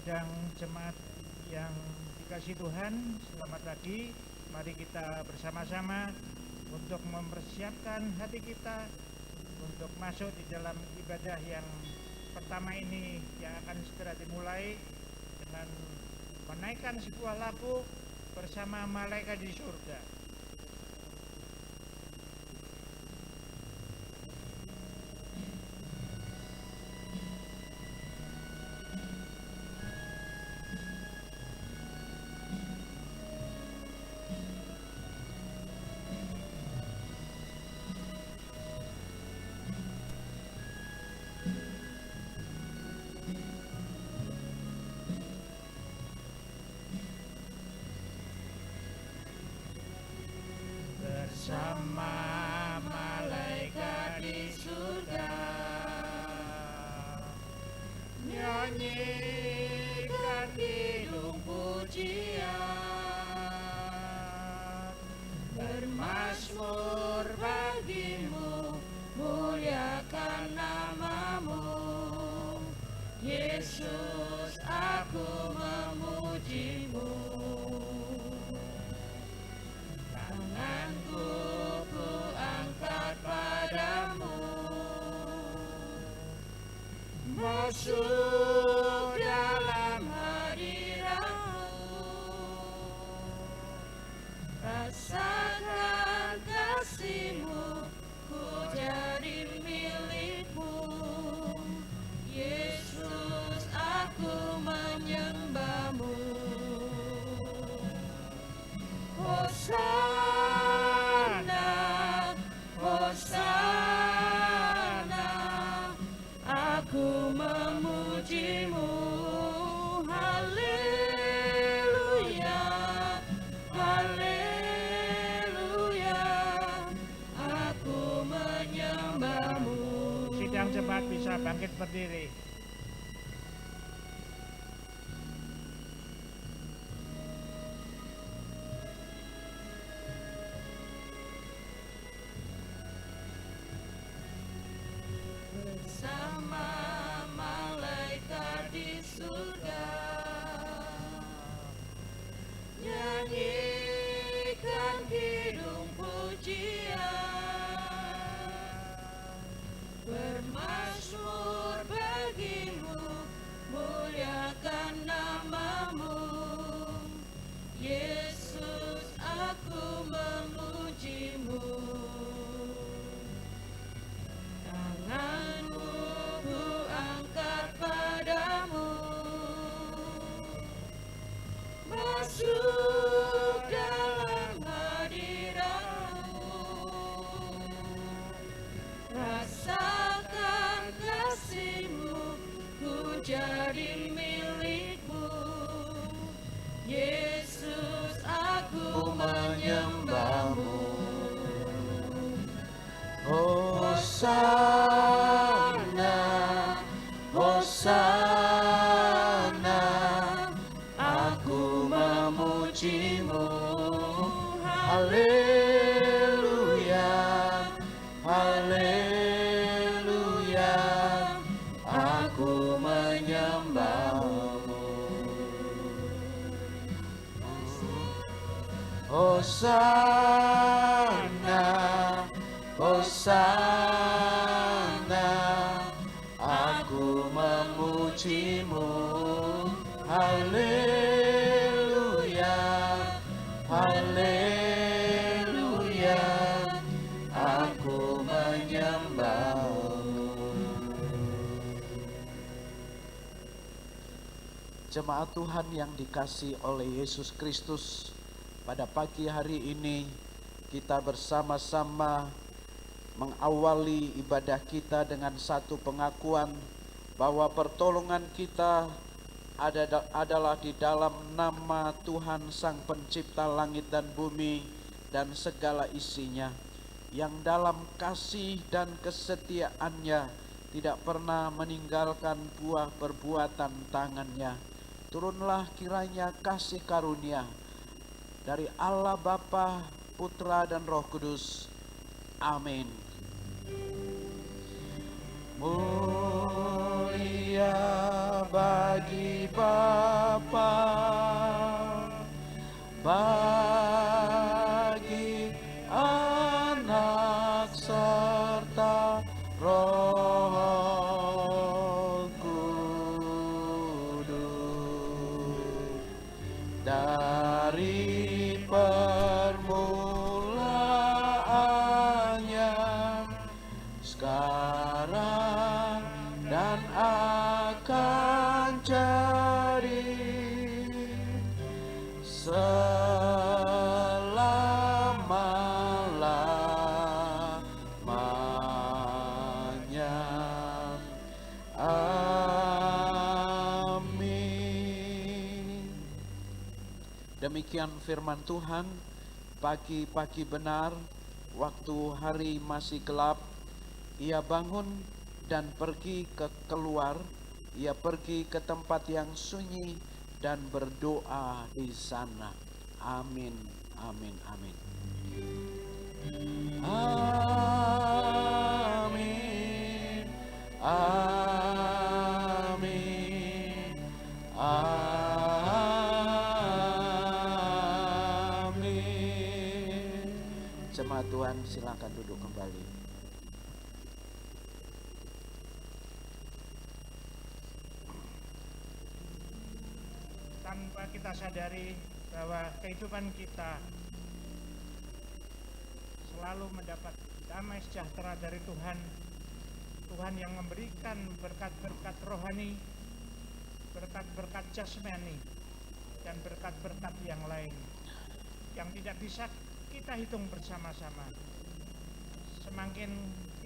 Sidang jemaat yang dikasihi Tuhan, selamat pagi. Mari kita bersama-sama untuk mempersiapkan hati kita untuk masuk di dalam ibadah yang pertama ini yang akan segera dimulai dengan menaikkan sebuah lagu bersama malaikat di surga. Bersama malaikat di surga, nyanyikan kidung pujian, bermazmur bagimu, muliakan namamu. Yesus, aku memujimu. Tanganku ku angkat padamu, masuk dalam hadiratmu, rasakan kasihmu, ku jadi milikmu. Yesus, aku menyembahmu. Hosana, Hosana, aku memujimu. Haleluya, haleluya, aku menyembahmu. Sidang jemaat bisa bangkit berdiri. Bersama malaikat di surga, nyanyikan kidung pujian, bermazmur bagimu, muliakan namamu. Yesus, aku memujimu. Tanganmu ku angkat padamu, masuk dalam hadiratmu, rasakan kasihmu, ku jadi milikmu. Yesus, aku menyembahmu. Hosana, Hosana, aku memujimu. Haleluya, haleluya, aku menyembahmu. Hosana, Hosana, aku memujimu. Haleluya, haleluya, aku menyembahmu. Jemaat Tuhan yang dikasihi oleh Yesus Kristus, pada pagi hari ini kita bersama-sama mengawali ibadah kita dengan satu pengakuan bahwa pertolongan kita adalah di dalam nama Tuhan Sang Pencipta langit dan bumi dan segala isinya, yang dalam kasih dan kesetiaannya tidak pernah meninggalkan buah perbuatan tangannya. Turunlah kiranya kasih karunia dari Allah Bapa, Putra dan Roh Kudus. Amin. Mulia bagi bagi Bapa, bagi Anak serta Roh Kudus, dari permulaannya, sekarang dan akan jadi selama-lamanya. Amin. Demikian firman Tuhan. Pagi-pagi benar, waktu hari masih gelap, ia bangun dan pergi keluar. Ia pergi ke tempat yang sunyi dan berdoa di sana. Amin, amin, amin. Amin, amin, amin. Jemaat Tuhan, silakan duduk kembali. Tanpa kita sadari bahwa kehidupan kita selalu mendapat damai sejahtera dari Tuhan. Tuhan yang memberikan berkat-berkat rohani, berkat-berkat jasmani, dan berkat-berkat yang lain yang tidak bisa kita hitung bersama-sama. Semakin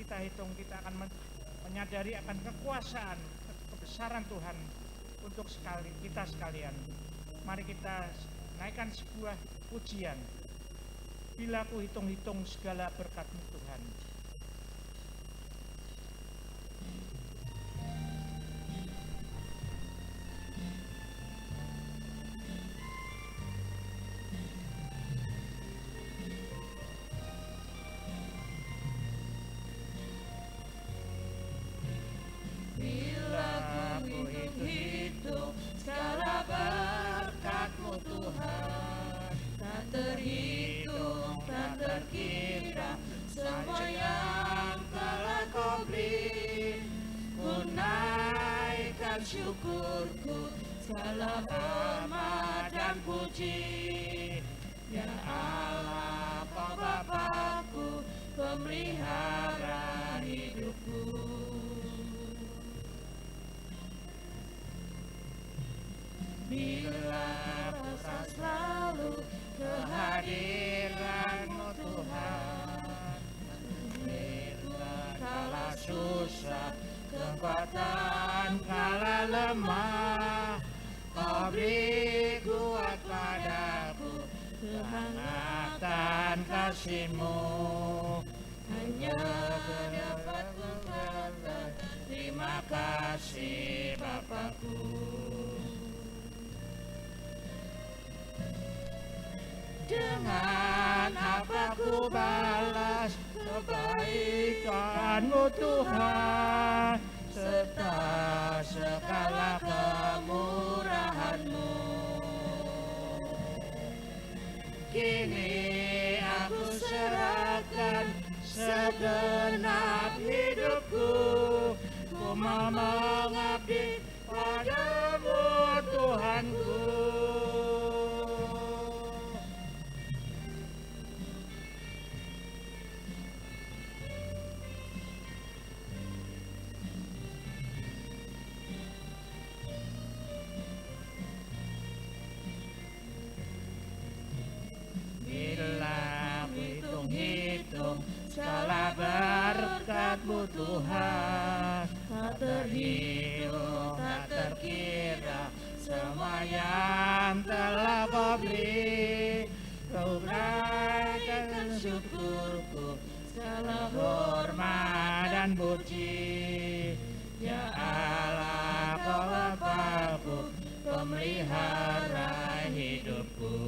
kita hitung, kita akan menyadari akan kekuasaan, kebesaran Tuhan untuk kita sekalian. Mari kita naikkan sebuah pujian. Bila ku hitung-hitung segala berkat-Mu Tuhan. Bila ku hitung-hitung segala berkat-Mu Tuhan, tak terhitung, tak terkira semua yang telah Kau beri. Ku naikkan syukurku, segala hormat dan puji. Ya Allah, Kau Bapa-Ku, pemelihara hidupku. Bila rasa selalu kehadiran-Mu Tuhan, bila kala susah, kekuatan kala lemah, Kau beri kuat padaku, kehangatan kasih-Mu. Hanya dapat ku kata, terima kasih Bapa-Ku. Dengan apa ku balas kebaikan-Mu Tuhan, serta segala kemurahan-Mu. Kini aku serahkan segenap hidupku, ku mau mengabdi padamu Tuhanku. Bila ku hitung-hitung segala berkat-Mu Tuhan, tak terhitung, tak terkira semua yang telah Kau beri. Kau naikkan syukurku, segala hormat dan puji. Ya Allah, Kau Bapa-Ku, pemelihara hidupku.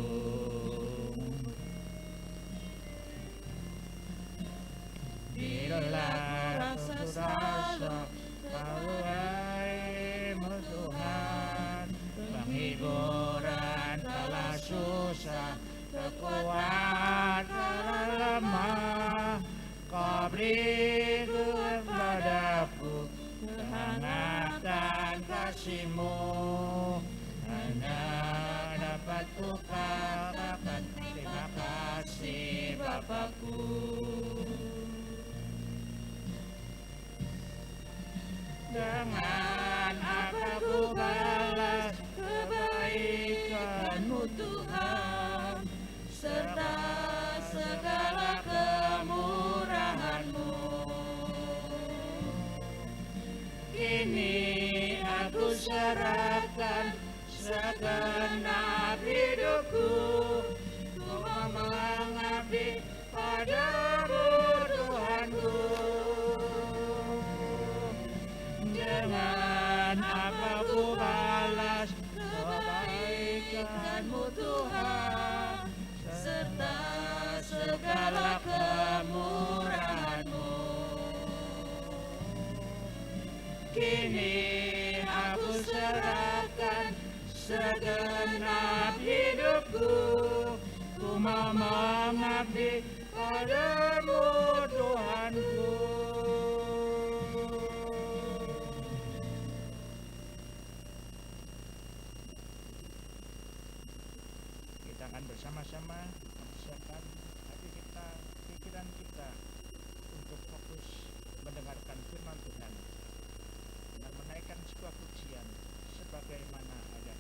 Bila rasa Kau Tuhan, penghiburan kala susah, kekuatan kala lemah. Kau beri kepadaku kehangatan kasih-Mu, hanya dapat ku katakan terima kasih Bapakku. Dengan apa ku balas kebaikan-Mu Tuhan, serta segala kemurahan-Mu. Kini aku serahkan segenap hidupku, ku mau mengabdi padamu Tuhanku. Dengan apa ku balas kebaikan-Mu Tuhan, serta segala kemurahan-Mu. Kini aku serahkan segenap hidupku, ku mau mengabdi padamu Tuhanku. Kita akan bersama-sama mempersiapkan hati kita, pikiran kita untuk fokus mendengarkan firman Tuhan dan menaikkan sebuah pujian sebagaimana ada.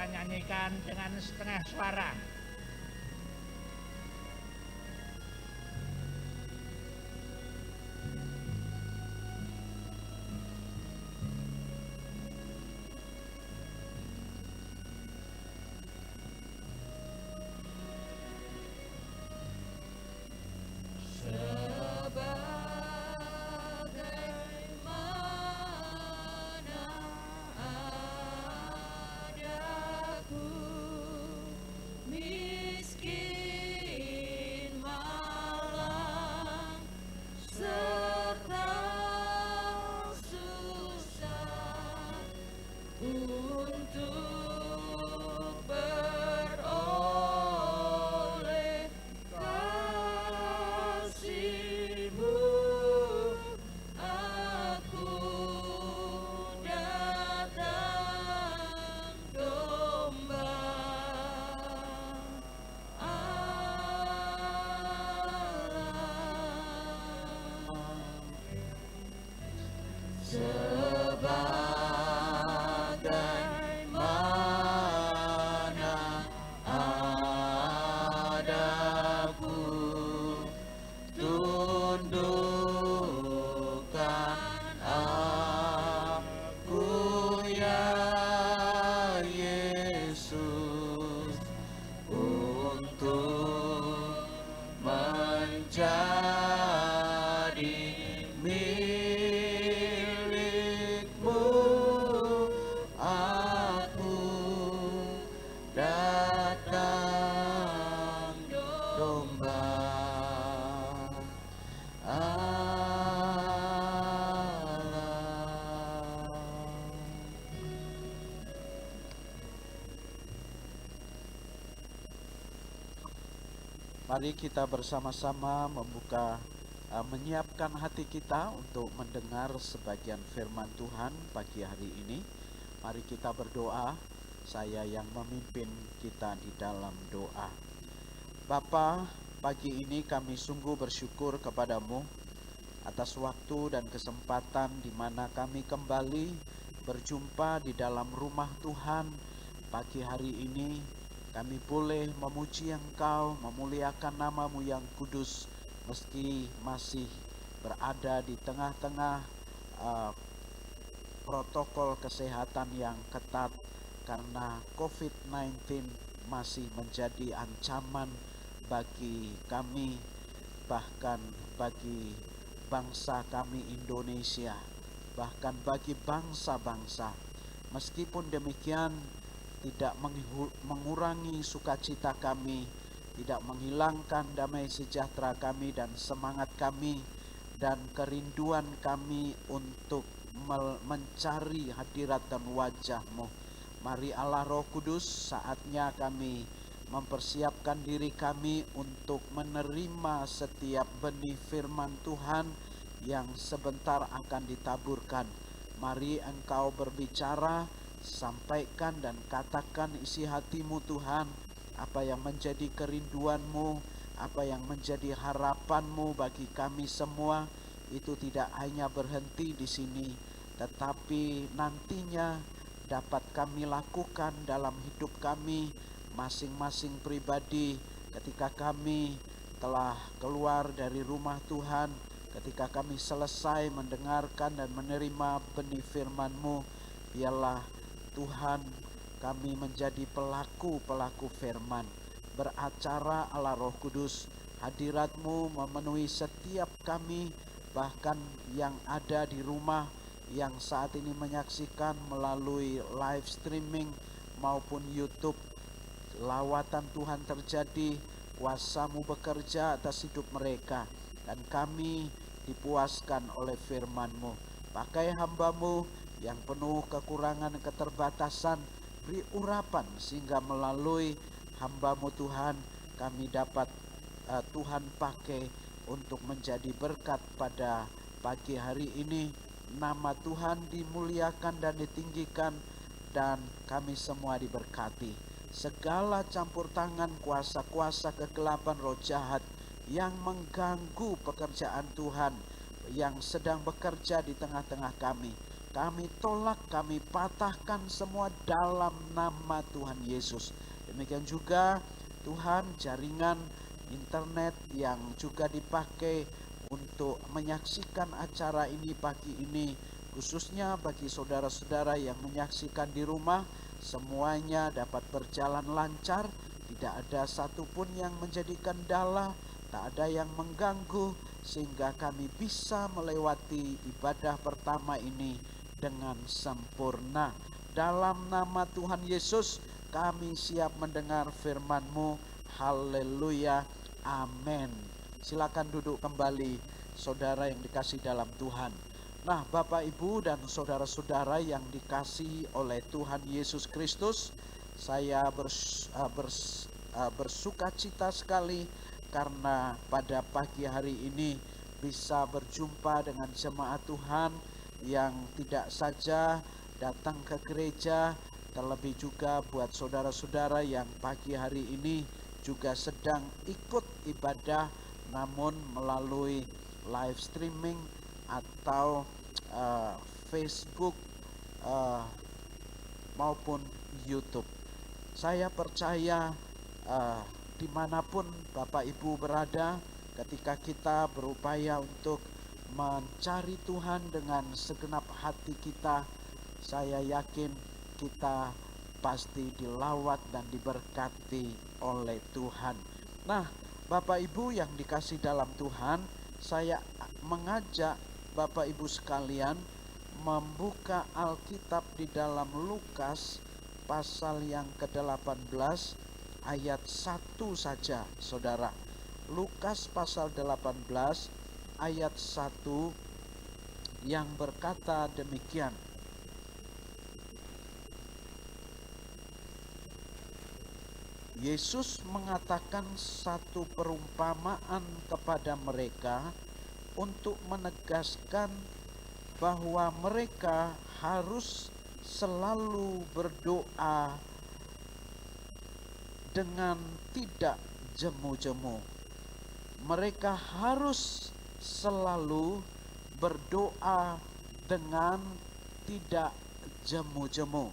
Nyanyikan dengan setengah suara. Me padaku, tundukkan aku ya Yesus, untuk menjadi milikmu. Aku datang domba Allah. Mari kita bersama-sama membuka, menyiapkan hati kita untuk mendengar sebagian firman Tuhan pagi hari ini. Mari kita berdoa, saya yang memimpin kita di dalam doa. Bapa, pagi ini kami sungguh bersyukur kepadamu atas waktu dan kesempatan di mana kami kembali berjumpa di dalam rumah Tuhan pagi hari ini. Kami boleh memuji Engkau, memuliakan nama-Mu yang kudus, meski masih berada di tengah-tengah protokol kesehatan yang ketat, karena COVID-19 masih menjadi ancaman bagi kami, bahkan bagi bangsa kami Indonesia, bahkan bagi bangsa-bangsa. Meskipun demikian, tidak mengurangi sukacita kami, tidak menghilangkan damai sejahtera kami dan semangat kami dan kerinduan kami untuk mencari hadirat dan wajah-Mu. Mari Allah Roh Kudus, saatnya kami mempersiapkan diri kami untuk menerima setiap benih firman Tuhan yang sebentar akan ditaburkan. Mari Engkau berbicara, sampaikan dan katakan isi hati-Mu Tuhan, apa yang menjadi kerinduan-Mu, apa yang menjadi harapan-Mu bagi kami semua. Itu tidak hanya berhenti di sini, tetapi nantinya dapat kami lakukan dalam hidup kami masing-masing pribadi ketika kami telah keluar dari rumah Tuhan, ketika kami selesai mendengarkan dan menerima benih firman-Mu. Biarlah Tuhan, kami menjadi pelaku-pelaku firman, beracara Allah Roh Kudus. Hadirat-Mu memenuhi setiap kami, bahkan yang ada di rumah, yang saat ini menyaksikan melalui live streaming maupun YouTube. Lawatan Tuhan terjadi, kuasa-Mu bekerja atas hidup mereka, dan kami dipuaskan oleh firman-Mu. Pakai hamba-Mu yang penuh kekurangan dan keterbatasan, beri urapan sehingga melalui hamba-Mu Tuhan, kami dapat Tuhan pakai untuk menjadi berkat pada pagi hari ini. Nama Tuhan dimuliakan dan ditinggikan, dan kami semua diberkati. Segala campur tangan kuasa-kuasa kegelapan roh jahat yang mengganggu pekerjaan Tuhan yang sedang bekerja di tengah-tengah kami, kami tolak, kami patahkan semua dalam nama Tuhan Yesus. Demikian juga Tuhan, jaringan internet yang juga dipakai untuk menyaksikan acara ini pagi ini, khususnya bagi saudara-saudara yang menyaksikan di rumah, semuanya dapat berjalan lancar, tidak ada satupun yang menjadi kendala, tak ada yang mengganggu, sehingga kami bisa melewati ibadah pertama ini dengan sempurna. Dalam nama Tuhan Yesus, kami siap mendengar firman-Mu. Haleluya, amin. Silakan duduk kembali, saudara yang dikasih dalam Tuhan. Nah, Bapak, Ibu, dan saudara-saudara yang dikasihi oleh Tuhan Yesus Kristus, saya bersuka cita sekali karena pada pagi hari ini bisa berjumpa dengan jemaat Tuhan yang tidak saja datang ke gereja, terlebih juga buat saudara-saudara yang pagi hari ini juga sedang ikut ibadah namun melalui live streaming atau Facebook maupun YouTube. Saya percaya dimanapun Bapak Ibu berada, ketika kita berupaya untuk mencari Tuhan dengan segenap hati kita, saya yakin kita pasti dilawat dan diberkati oleh Tuhan. Nah, Bapak Ibu yang dikasih dalam Tuhan, saya mengajak Bapak Ibu sekalian membuka Alkitab di dalam Lukas pasal yang ke-18 ayat 1 saja, saudara. Lukas pasal 18 ayat 1 yang berkata demikian. Yesus mengatakan satu perumpamaan kepada mereka untuk menegaskan bahwa mereka harus selalu berdoa dengan tidak jemu-jemu. Mereka harus selalu berdoa dengan tidak jemu-jemu.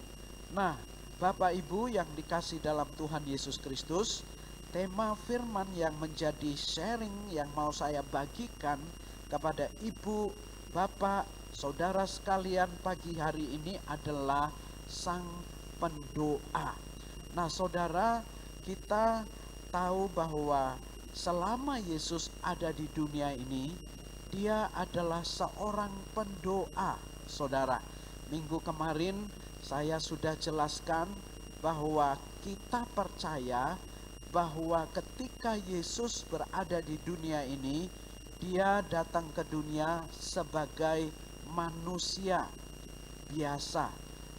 Nah, Bapak Ibu yang dikasih dalam Tuhan Yesus Kristus, tema firman yang menjadi sharing yang mau saya bagikan kepada Ibu, Bapak, Saudara sekalian pagi hari ini adalah Sang Pendoa. Nah, Saudara, kita tahu bahwa selama Yesus ada di dunia ini, Dia adalah seorang pendoa, Saudara. Minggu kemarin saya sudah jelaskan bahwa kita percaya bahwa ketika Yesus berada di dunia ini, Dia datang ke dunia sebagai manusia biasa.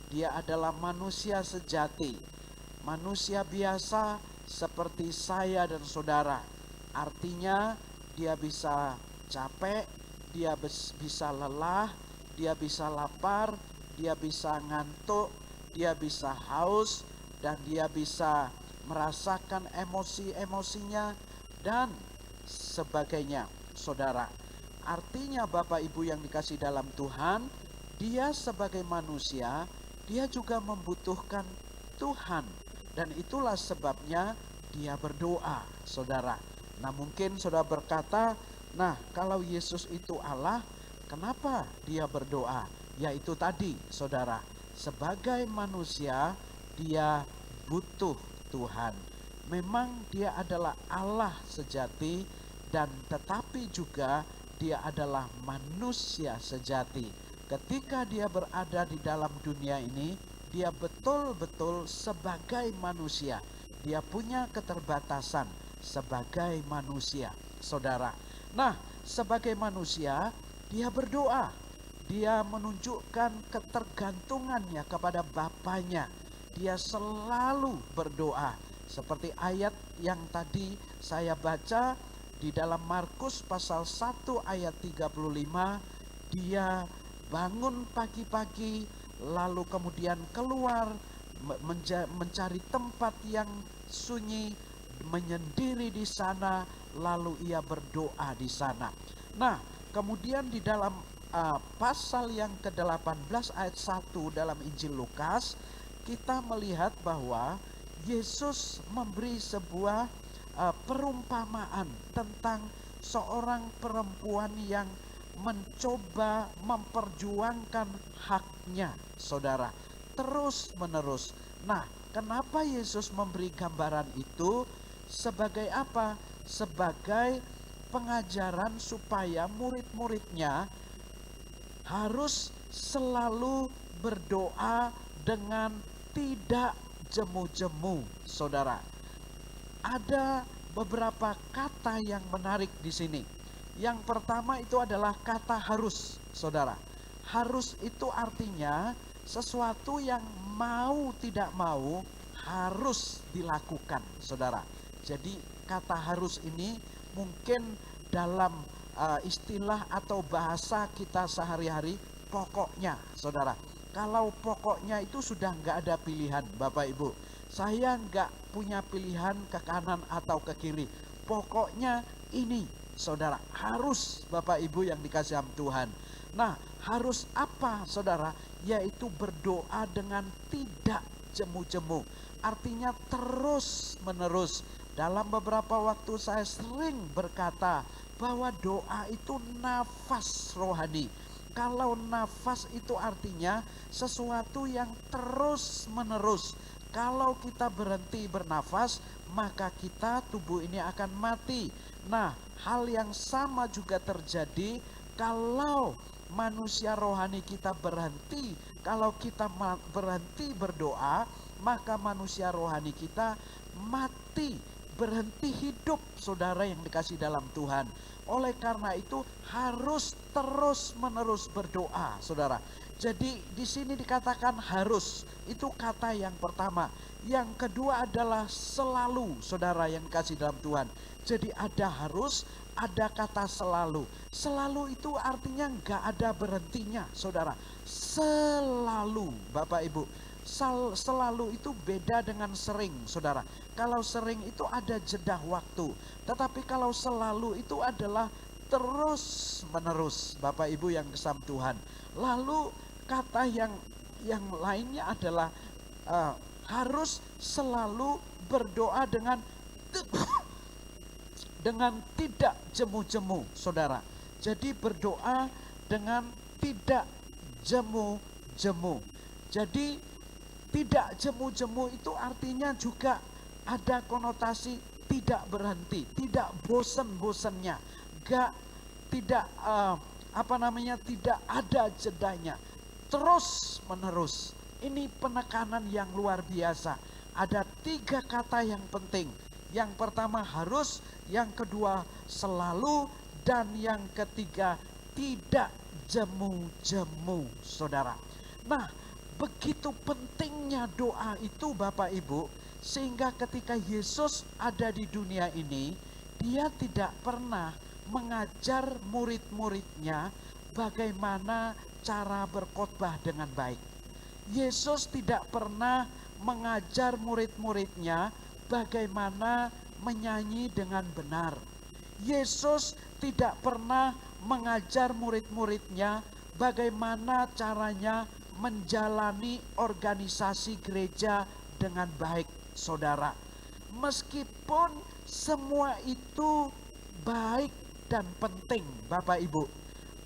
Dia adalah manusia sejati, manusia biasa seperti saya dan saudara. Artinya dia bisa capek, dia bisa lelah, dia bisa lapar, dia bisa ngantuk, dia bisa haus, dan dia bisa merasakan emosi-emosinya dan sebagainya, saudara. Artinya Bapak Ibu yang dikasih dalam Tuhan, dia sebagai manusia, dia juga membutuhkan Tuhan. Dan itulah sebabnya dia berdoa, saudara. Nah, mungkin saudara berkata, nah kalau Yesus itu Allah, kenapa dia berdoa? Yaitu tadi, saudara, sebagai manusia dia butuh Tuhan. Memang dia adalah Allah sejati, dan tetapi juga dia adalah manusia sejati. Ketika dia berada di dalam dunia ini, dia betul-betul sebagai manusia. Dia punya keterbatasan sebagai manusia, saudara. Nah, sebagai manusia, dia berdoa. Dia menunjukkan ketergantungannya kepada Bapanya. Dia selalu berdoa. Seperti ayat yang tadi saya baca di dalam Markus pasal 1 ayat 35, dia bangun pagi-pagi lalu kemudian keluar mencari tempat yang sunyi, menyendiri di sana, lalu ia berdoa di sana. Nah, kemudian di dalam pasal yang ke-18 ayat 1 dalam Injil Lukas, kita melihat bahwa Yesus memberi sebuah perumpamaan tentang seorang perempuan yang mencoba memperjuangkan haknya, saudara, terus menerus. Nah, kenapa Yesus memberi gambaran itu? Sebagai apa? Sebagai pengajaran supaya murid-muridnya harus selalu berdoa dengan tidak jemu-jemu, saudara. Ada beberapa kata yang menarik di sini. Yang pertama itu adalah kata harus, saudara. Harus itu artinya sesuatu yang mau tidak mau harus dilakukan, saudara. Jadi kata harus ini mungkin dalam istilah atau bahasa kita sehari-hari, pokoknya, saudara. Kalau pokoknya itu sudah nggak ada pilihan, Bapak Ibu. Saya nggak punya pilihan ke kanan atau ke kiri. Pokoknya ini, saudara, harus, Bapak Ibu yang dikasih Tuhan. Nah, harus apa, saudara? Yaitu berdoa dengan tidak jemu-jemu. Artinya terus menerus Dalam beberapa waktu saya sering berkata bahwa doa itu nafas rohani. Kalau nafas itu artinya sesuatu yang terus menerus. Kalau kita berhenti bernafas, maka kita, tubuh ini akan mati. Nah, hal yang sama juga terjadi kalau manusia rohani kita berhenti. Kalau kita berhenti berdoa, maka manusia rohani kita mati, berhenti hidup, saudara yang dikasih dalam Tuhan. Oleh karena itu harus terus menerus berdoa, saudara. Jadi di sini dikatakan harus, itu kata yang pertama. Yang kedua adalah selalu, saudara yang dikasih dalam Tuhan. Jadi ada harus, ada kata selalu. Selalu itu artinya nggak ada berhentinya, saudara. Selalu, Bapak Ibu. Selalu itu beda dengan sering, saudara. Kalau sering itu ada jeda waktu, tetapi kalau selalu itu adalah terus menerus, Bapak Ibu yang kesam Tuhan. Lalu kata yang lainnya adalah harus selalu berdoa dengan tidak jemu-jemu, saudara. Jadi berdoa dengan tidak jemu-jemu. Jadi tidak jemu-jemu itu artinya juga ada konotasi tidak berhenti, tidak bosan-bosannya, tidak ada jedanya, terus menerus. Ini penekanan yang luar biasa. Ada 3 kata yang penting. Yang pertama harus, yang kedua selalu, dan yang ketiga tidak jemu-jemu, saudara. Nah, begitu pentingnya doa itu, Bapak Ibu, sehingga ketika Yesus ada di dunia ini, dia tidak pernah mengajar murid-muridnya bagaimana cara berkhotbah dengan baik. Yesus tidak pernah mengajar murid-muridnya bagaimana menyanyi dengan benar. Yesus tidak pernah mengajar murid-muridnya bagaimana caranya menjalani organisasi gereja dengan baik, saudara. Meskipun semua itu baik dan penting, Bapak Ibu,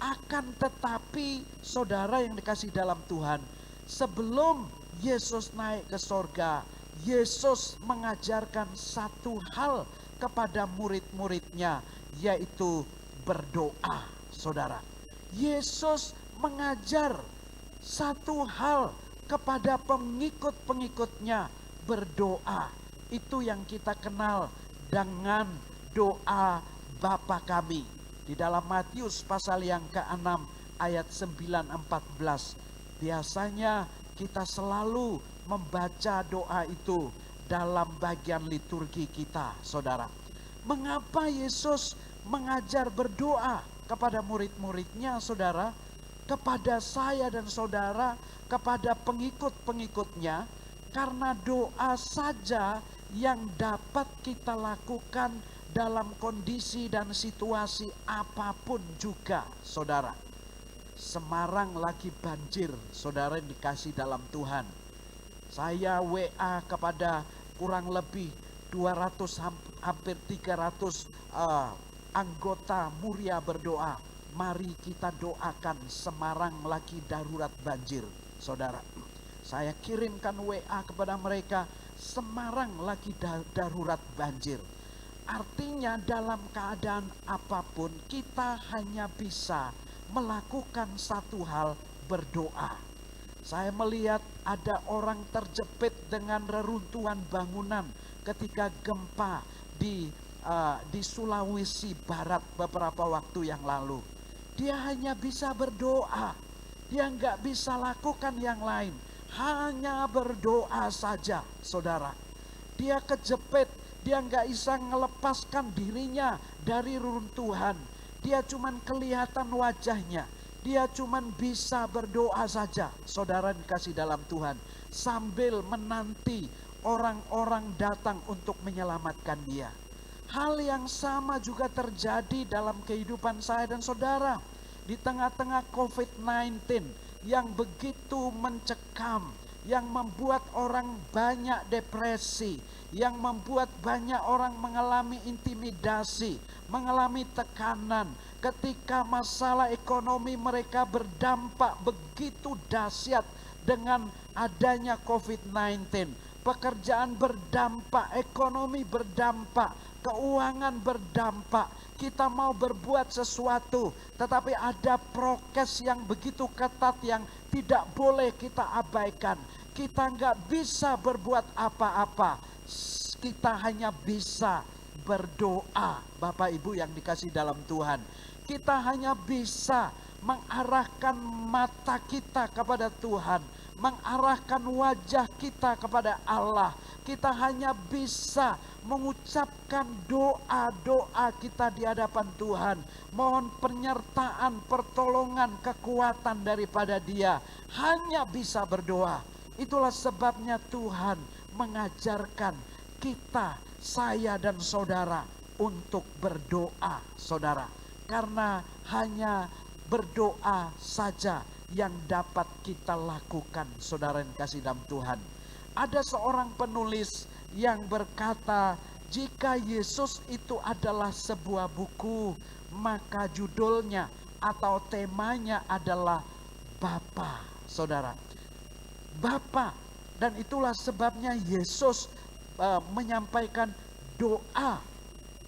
akan tetapi saudara yang dikasih dalam Tuhan, sebelum Yesus naik ke sorga, Yesus mengajarkan satu hal kepada murid-muridnya, yaitu berdoa, saudara. Yesus mengajar satu hal kepada pengikut-pengikutnya, berdoa. Itu yang kita kenal dengan doa Bapa kami. Di dalam Matius pasal yang ke-6 ayat 9-14. Biasanya kita selalu membaca doa itu dalam bagian liturgi kita, saudara. Mengapa Yesus mengajar berdoa kepada murid-muridnya, saudara? Kepada saya dan saudara, kepada pengikut-pengikutnya, karena doa saja yang dapat kita lakukan dalam kondisi dan situasi apapun juga, saudara. Semarang lagi banjir, saudara yang dikasih dalam Tuhan. Saya WA kepada kurang lebih 200 hampir 300 anggota Muria berdoa. Mari kita doakan, Semarang lagi darurat banjir, saudara. Saya kirimkan WA kepada mereka, Semarang lagi darurat banjir. Artinya dalam keadaan apapun kita hanya bisa melakukan satu hal, berdoa. Saya melihat ada orang terjepit dengan reruntuhan bangunan ketika gempa di Sulawesi Barat beberapa waktu yang lalu. Dia hanya bisa berdoa, dia nggak bisa lakukan yang lain, hanya berdoa saja, saudara. Dia kejepit, dia nggak bisa melepaskan dirinya dari reruntuhan. Dia cuman kelihatan wajahnya. Dia cuman bisa berdoa saja, saudara dikasih dalam Tuhan, sambil menanti orang-orang datang untuk menyelamatkan dia. Hal yang sama juga terjadi dalam kehidupan saya dan saudara. Di tengah-tengah COVID-19 yang begitu mencekam, yang membuat orang banyak depresi, yang membuat banyak orang mengalami intimidasi, mengalami tekanan. Ketika masalah ekonomi mereka berdampak begitu dahsyat dengan adanya COVID-19. Pekerjaan berdampak, ekonomi berdampak, keuangan berdampak. Kita mau berbuat sesuatu, tetapi ada prokes yang begitu ketat yang tidak boleh kita abaikan. Kita nggak bisa berbuat apa-apa. Kita hanya bisa berdoa, Bapak Ibu yang dikasih dalam Tuhan. Kita hanya bisa mengarahkan mata kita kepada Tuhan, mengarahkan wajah kita kepada Allah. Kita hanya bisa mengucapkan doa-doa kita di hadapan Tuhan. Mohon penyertaan, pertolongan, kekuatan daripada Dia. Hanya bisa berdoa. Itulah sebabnya Tuhan mengajarkan kita, saya dan saudara, untuk berdoa, saudara. Karena hanya berdoa saja yang dapat kita lakukan, saudara yang kasih dalam Tuhan. Ada seorang penulis yang berkata, jika Yesus itu adalah sebuah buku, maka judulnya atau temanya adalah Bapa, saudara. Bapa. Dan itulah sebabnya Yesus menyampaikan doa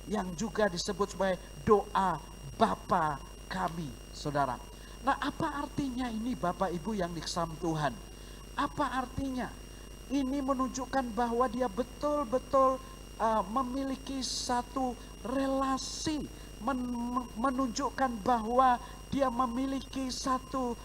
yang juga disebut sebagai doa Bapa kami, saudara. Nah, apa artinya ini Bapak Ibu yang dikasihi Tuhan? Apa artinya? Ini menunjukkan bahwa dia betul-betul memiliki satu relasi, menunjukkan bahwa dia memiliki satu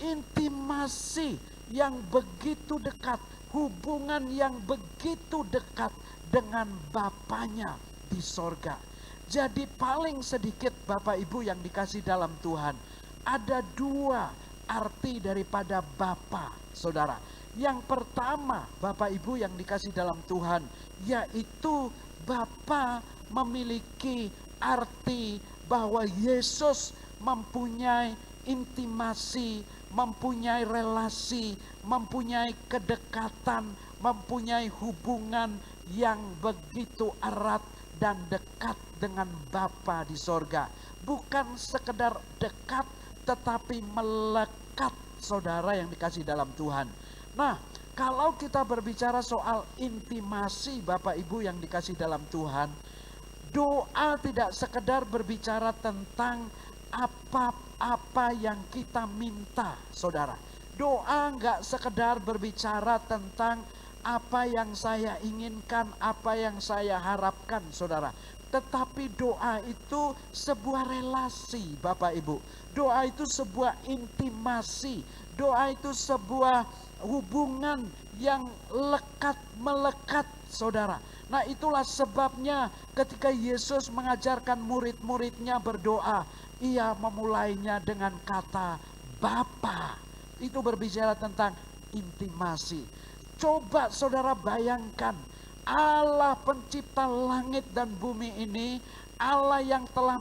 intimasi yang begitu dekat, hubungan yang begitu dekat dengan Bapanya di sorga. Jadi paling sedikit Bapak Ibu yang dikasih dalam Tuhan, ada dua arti daripada Bapa, saudara. Yang pertama Bapak Ibu yang dikasih dalam Tuhan, yaitu Bapa memiliki arti bahwa Yesus mempunyai intimasi, mempunyai relasi, mempunyai kedekatan, mempunyai hubungan yang begitu erat dan dekat dengan Bapa di sorga. Bukan sekedar dekat, tetapi melekat, saudara yang dikasih dalam Tuhan. Nah, kalau kita berbicara soal intimasi Bapak Ibu yang dikasih dalam Tuhan, doa tidak sekedar berbicara tentang apa yang kita minta, saudara. Doa enggak sekedar berbicara tentang apa yang saya inginkan, apa yang saya harapkan, saudara. Tetapi doa itu sebuah relasi, Bapak Ibu. Doa itu sebuah intimasi. Doa itu sebuah hubungan yang melekat, saudara. Nah, itulah sebabnya ketika Yesus mengajarkan murid-muridnya berdoa, ia memulainya dengan kata Bapa. Itu berbicara tentang intimasi. Coba saudara bayangkan, Allah pencipta langit dan bumi ini, Allah yang telah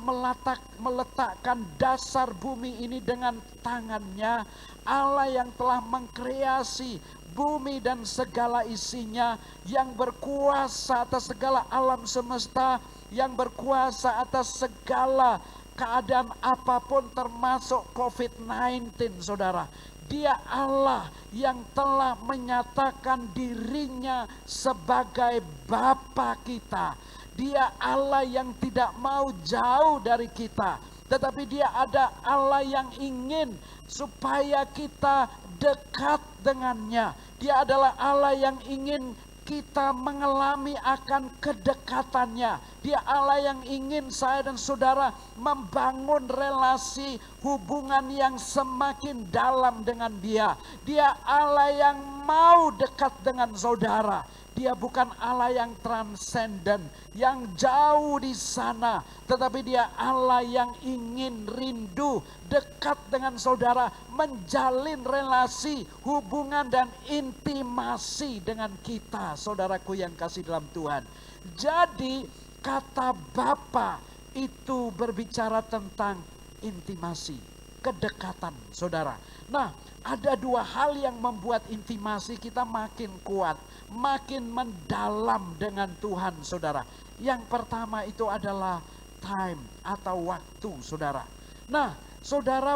meletakkan dasar bumi ini dengan tangannya, Allah yang telah mengkreasi bumi dan segala isinya, yang berkuasa atas segala alam semesta, yang berkuasa atas segala keadaan apapun termasuk COVID-19, saudara. Dia Allah yang telah menyatakan dirinya sebagai Bapa kita. Dia Allah yang tidak mau jauh dari kita, tetapi dia ada Allah yang ingin supaya kita dekat dengannya. Dia adalah Allah yang ingin kita mengalami akan kedekatannya. Dia Allah yang ingin saya dan saudara membangun relasi hubungan yang semakin dalam dengan Dia. Dia Allah yang mau dekat dengan saudara. Dia bukan Allah yang transenden, yang jauh di sana, tetapi dia Allah yang ingin rindu dekat dengan saudara, menjalin relasi, hubungan dan intimasi dengan kita, saudaraku yang kasih dalam Tuhan. Jadi kata Bapa itu berbicara tentang intimasi, kedekatan, saudara. Nah, ada dua hal yang membuat intimasi kita makin kuat, makin mendalam dengan Tuhan, saudara. Yang pertama itu adalah time atau waktu, saudara. Nah, saudara,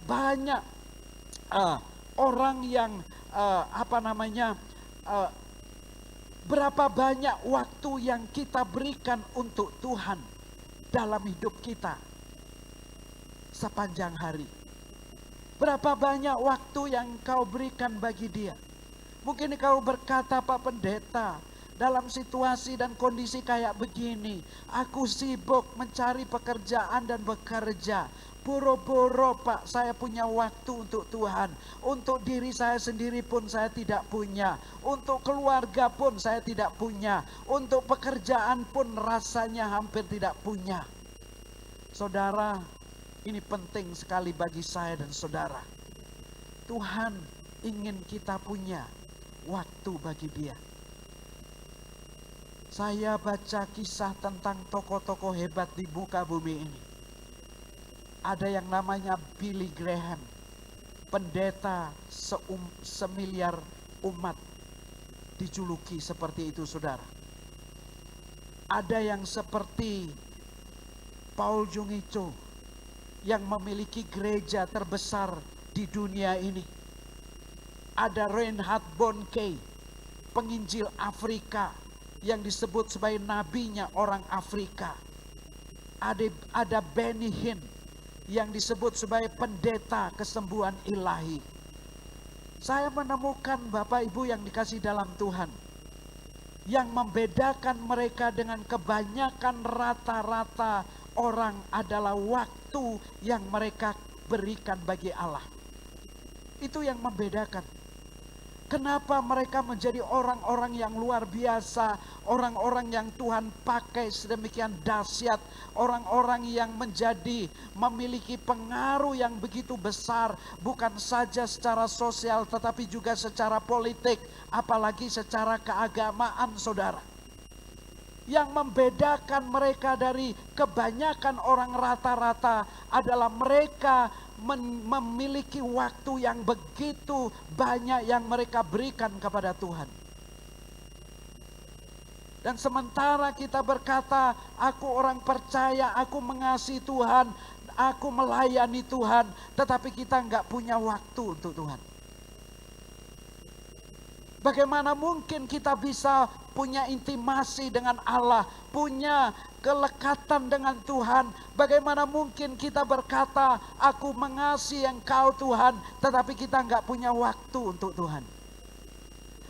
banyak orang yang berapa banyak waktu yang kita berikan untuk Tuhan dalam hidup kita sepanjang hari. Berapa banyak waktu yang kau berikan bagi Dia. Mungkin kau berkata, Pak Pendeta, dalam situasi dan kondisi kayak begini, aku sibuk mencari pekerjaan dan bekerja. Boro-boro Pak, saya punya waktu untuk Tuhan. Untuk diri saya sendiri pun saya tidak punya. Untuk keluarga pun saya tidak punya. Untuk pekerjaan pun rasanya hampir tidak punya. Saudara, ini penting sekali bagi saya dan saudara. Tuhan ingin kita punya waktu bagi Dia. Saya baca kisah tentang tokoh-tokoh hebat di muka bumi ini. Ada yang namanya Billy Graham, pendeta semiliar umat, dijuluki seperti itu, saudara. Ada yang seperti Paul Jung Cho, yang memiliki gereja terbesar di dunia ini. Ada Reinhard Bonnke, penginjil Afrika yang disebut sebagai nabinya orang Afrika. Ada Benny Hinn yang disebut sebagai pendeta kesembuhan ilahi. Saya menemukan Bapak Ibu yang dikasihi dalam Tuhan, yang membedakan mereka dengan kebanyakan rata-rata orang adalah waktu yang mereka berikan bagi Allah. Itu yang membedakan. Kenapa mereka menjadi orang-orang yang luar biasa, orang-orang yang Tuhan pakai sedemikian dahsyat, orang-orang yang memiliki pengaruh yang begitu besar, bukan saja secara sosial tetapi juga secara politik, apalagi secara keagamaan, saudara. Yang membedakan mereka dari kebanyakan orang rata-rata adalah mereka memiliki waktu yang begitu banyak yang mereka berikan kepada Tuhan. Dan sementara kita berkata, aku orang percaya, aku mengasihi Tuhan, aku melayani Tuhan, tetapi kita nggak punya waktu untuk Tuhan. Bagaimana mungkin kita bisa punya intimasi dengan Allah, punya kelekatan dengan Tuhan? Bagaimana mungkin kita berkata, aku mengasihi Engkau Tuhan, tetapi kita nggak punya waktu untuk Tuhan?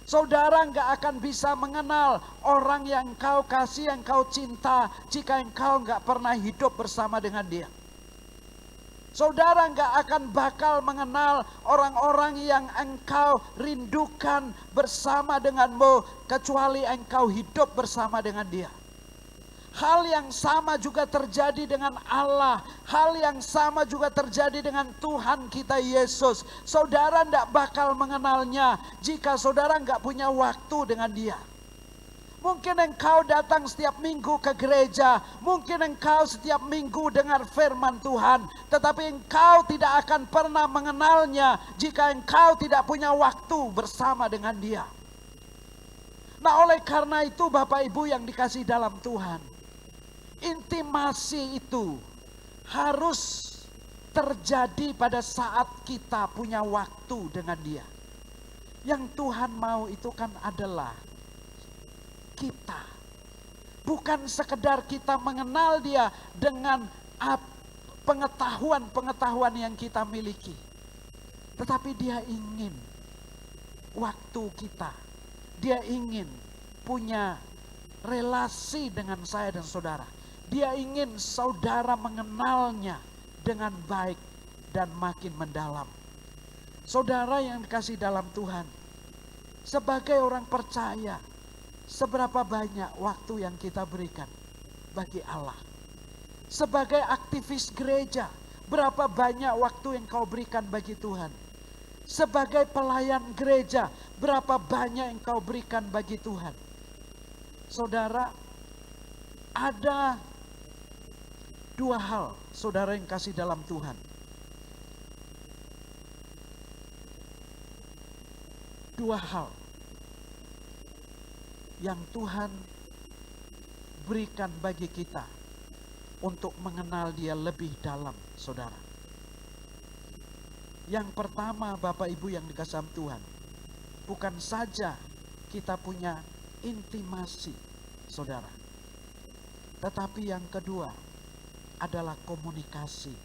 Saudara nggak akan bisa mengenal orang yang engkau kasih, yang engkau cinta, jika engkau nggak pernah hidup bersama dengan Dia. Saudara nggak akan bakal mengenal orang-orang yang engkau rindukan bersama denganmu, kecuali engkau hidup bersama dengan Dia. Hal yang sama juga terjadi dengan Allah. Hal yang sama juga terjadi dengan Tuhan kita Yesus. Saudara nggak bakal mengenalnya jika saudara nggak punya waktu dengan Dia. Mungkin engkau datang setiap minggu ke gereja, mungkin engkau setiap minggu dengar firman Tuhan, tetapi engkau tidak akan pernah mengenalnya jika engkau tidak punya waktu bersama dengan Dia. Nah, oleh karena itu Bapak Ibu yang dikasihi dalam Tuhan, intimasi itu harus terjadi pada saat kita punya waktu dengan Dia. Yang Tuhan mau itu kan adalah kita, bukan sekedar kita mengenal Dia dengan pengetahuan yang kita miliki, tetapi Dia ingin waktu kita. Dia ingin punya relasi dengan saya dan saudara. Dia ingin saudara mengenalnya dengan baik dan makin mendalam. Saudara yang dikasihi dalam Tuhan, sebagai orang percaya, seberapa banyak waktu yang kita berikan bagi Allah? Sebagai aktivis gereja, berapa banyak waktu yang kau berikan bagi Tuhan? Sebagai pelayan gereja, berapa banyak yang kau berikan bagi Tuhan? Saudara, ada dua hal, saudara yang kasih dalam Tuhan. dua hal yang Tuhan berikan bagi kita untuk mengenal Dia lebih dalam, saudara. Yang pertama, Bapak Ibu yang dikasihi Tuhan, bukan saja kita punya intimasi, saudara, tetapi yang kedua adalah komunikasi.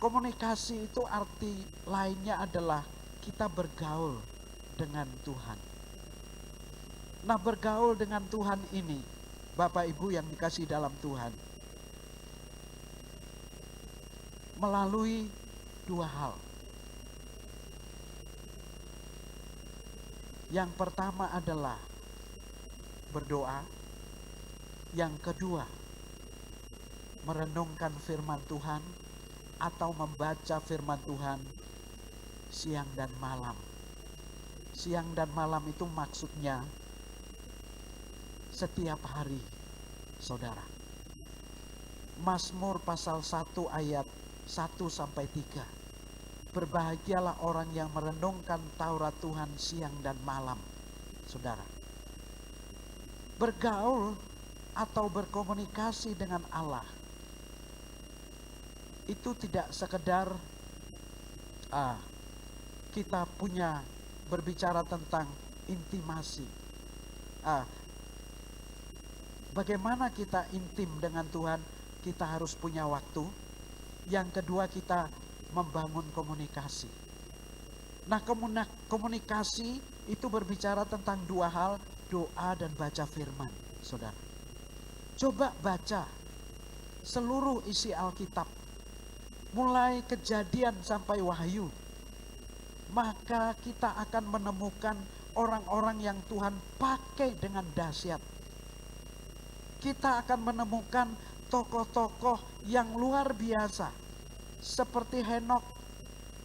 Komunikasi itu arti lainnya adalah kita bergaul dengan Tuhan. Nah, bergaul dengan Tuhan ini, Bapak Ibu yang dikasihi dalam Tuhan, melalui dua hal. Yang pertama adalah berdoa. Yang kedua, merenungkan firman Tuhan atau membaca firman Tuhan siang dan malam. Siang dan malam itu maksudnya setiap hari, saudara. Mazmur pasal 1 ayat 1-3. Berbahagialah orang yang merenungkan Taurat Tuhan siang dan malam, saudara. Bergaul atau berkomunikasi dengan Allah itu tidak sekedar kita punya berbicara tentang intimasi. Bagaimana kita intim dengan Tuhan? Kita harus punya waktu. Yang kedua, kita membangun komunikasi. Nah, komunikasi itu berbicara tentang dua hal, doa dan baca firman, saudara. Coba baca seluruh isi Alkitab, mulai Kejadian sampai Wahyu. Maka kita akan menemukan orang-orang yang Tuhan pakai dengan dahsyat. Kita akan menemukan tokoh-tokoh yang luar biasa, seperti Henokh,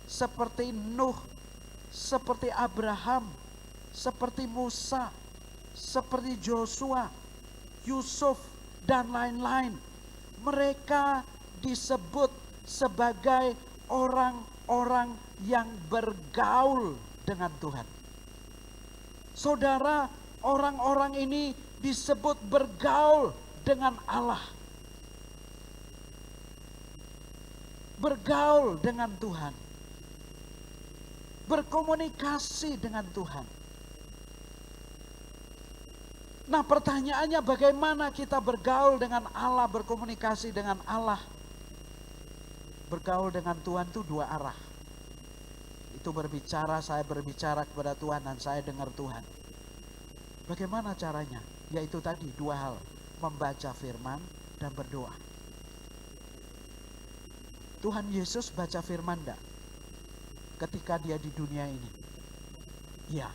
seperti Nuh, seperti Abraham, seperti Musa, seperti Joshua, Yusuf, dan lain-lain. Mereka disebut sebagai orang-orang yang bergaul dengan Tuhan. Saudara, orang-orang ini disebut bergaul dengan Allah. Bergaul dengan Tuhan. Berkomunikasi dengan Tuhan. Nah, pertanyaannya, bagaimana kita bergaul dengan Allah, berkomunikasi dengan Allah? Bergaul dengan Tuhan itu dua arah. Itu berbicara, saya berbicara kepada Tuhan dan saya dengar Tuhan. Bagaimana caranya? Yaitu tadi dua hal, membaca firman dan berdoa. Tuhan Yesus baca firman enggak ketika dia di dunia ini? Ya,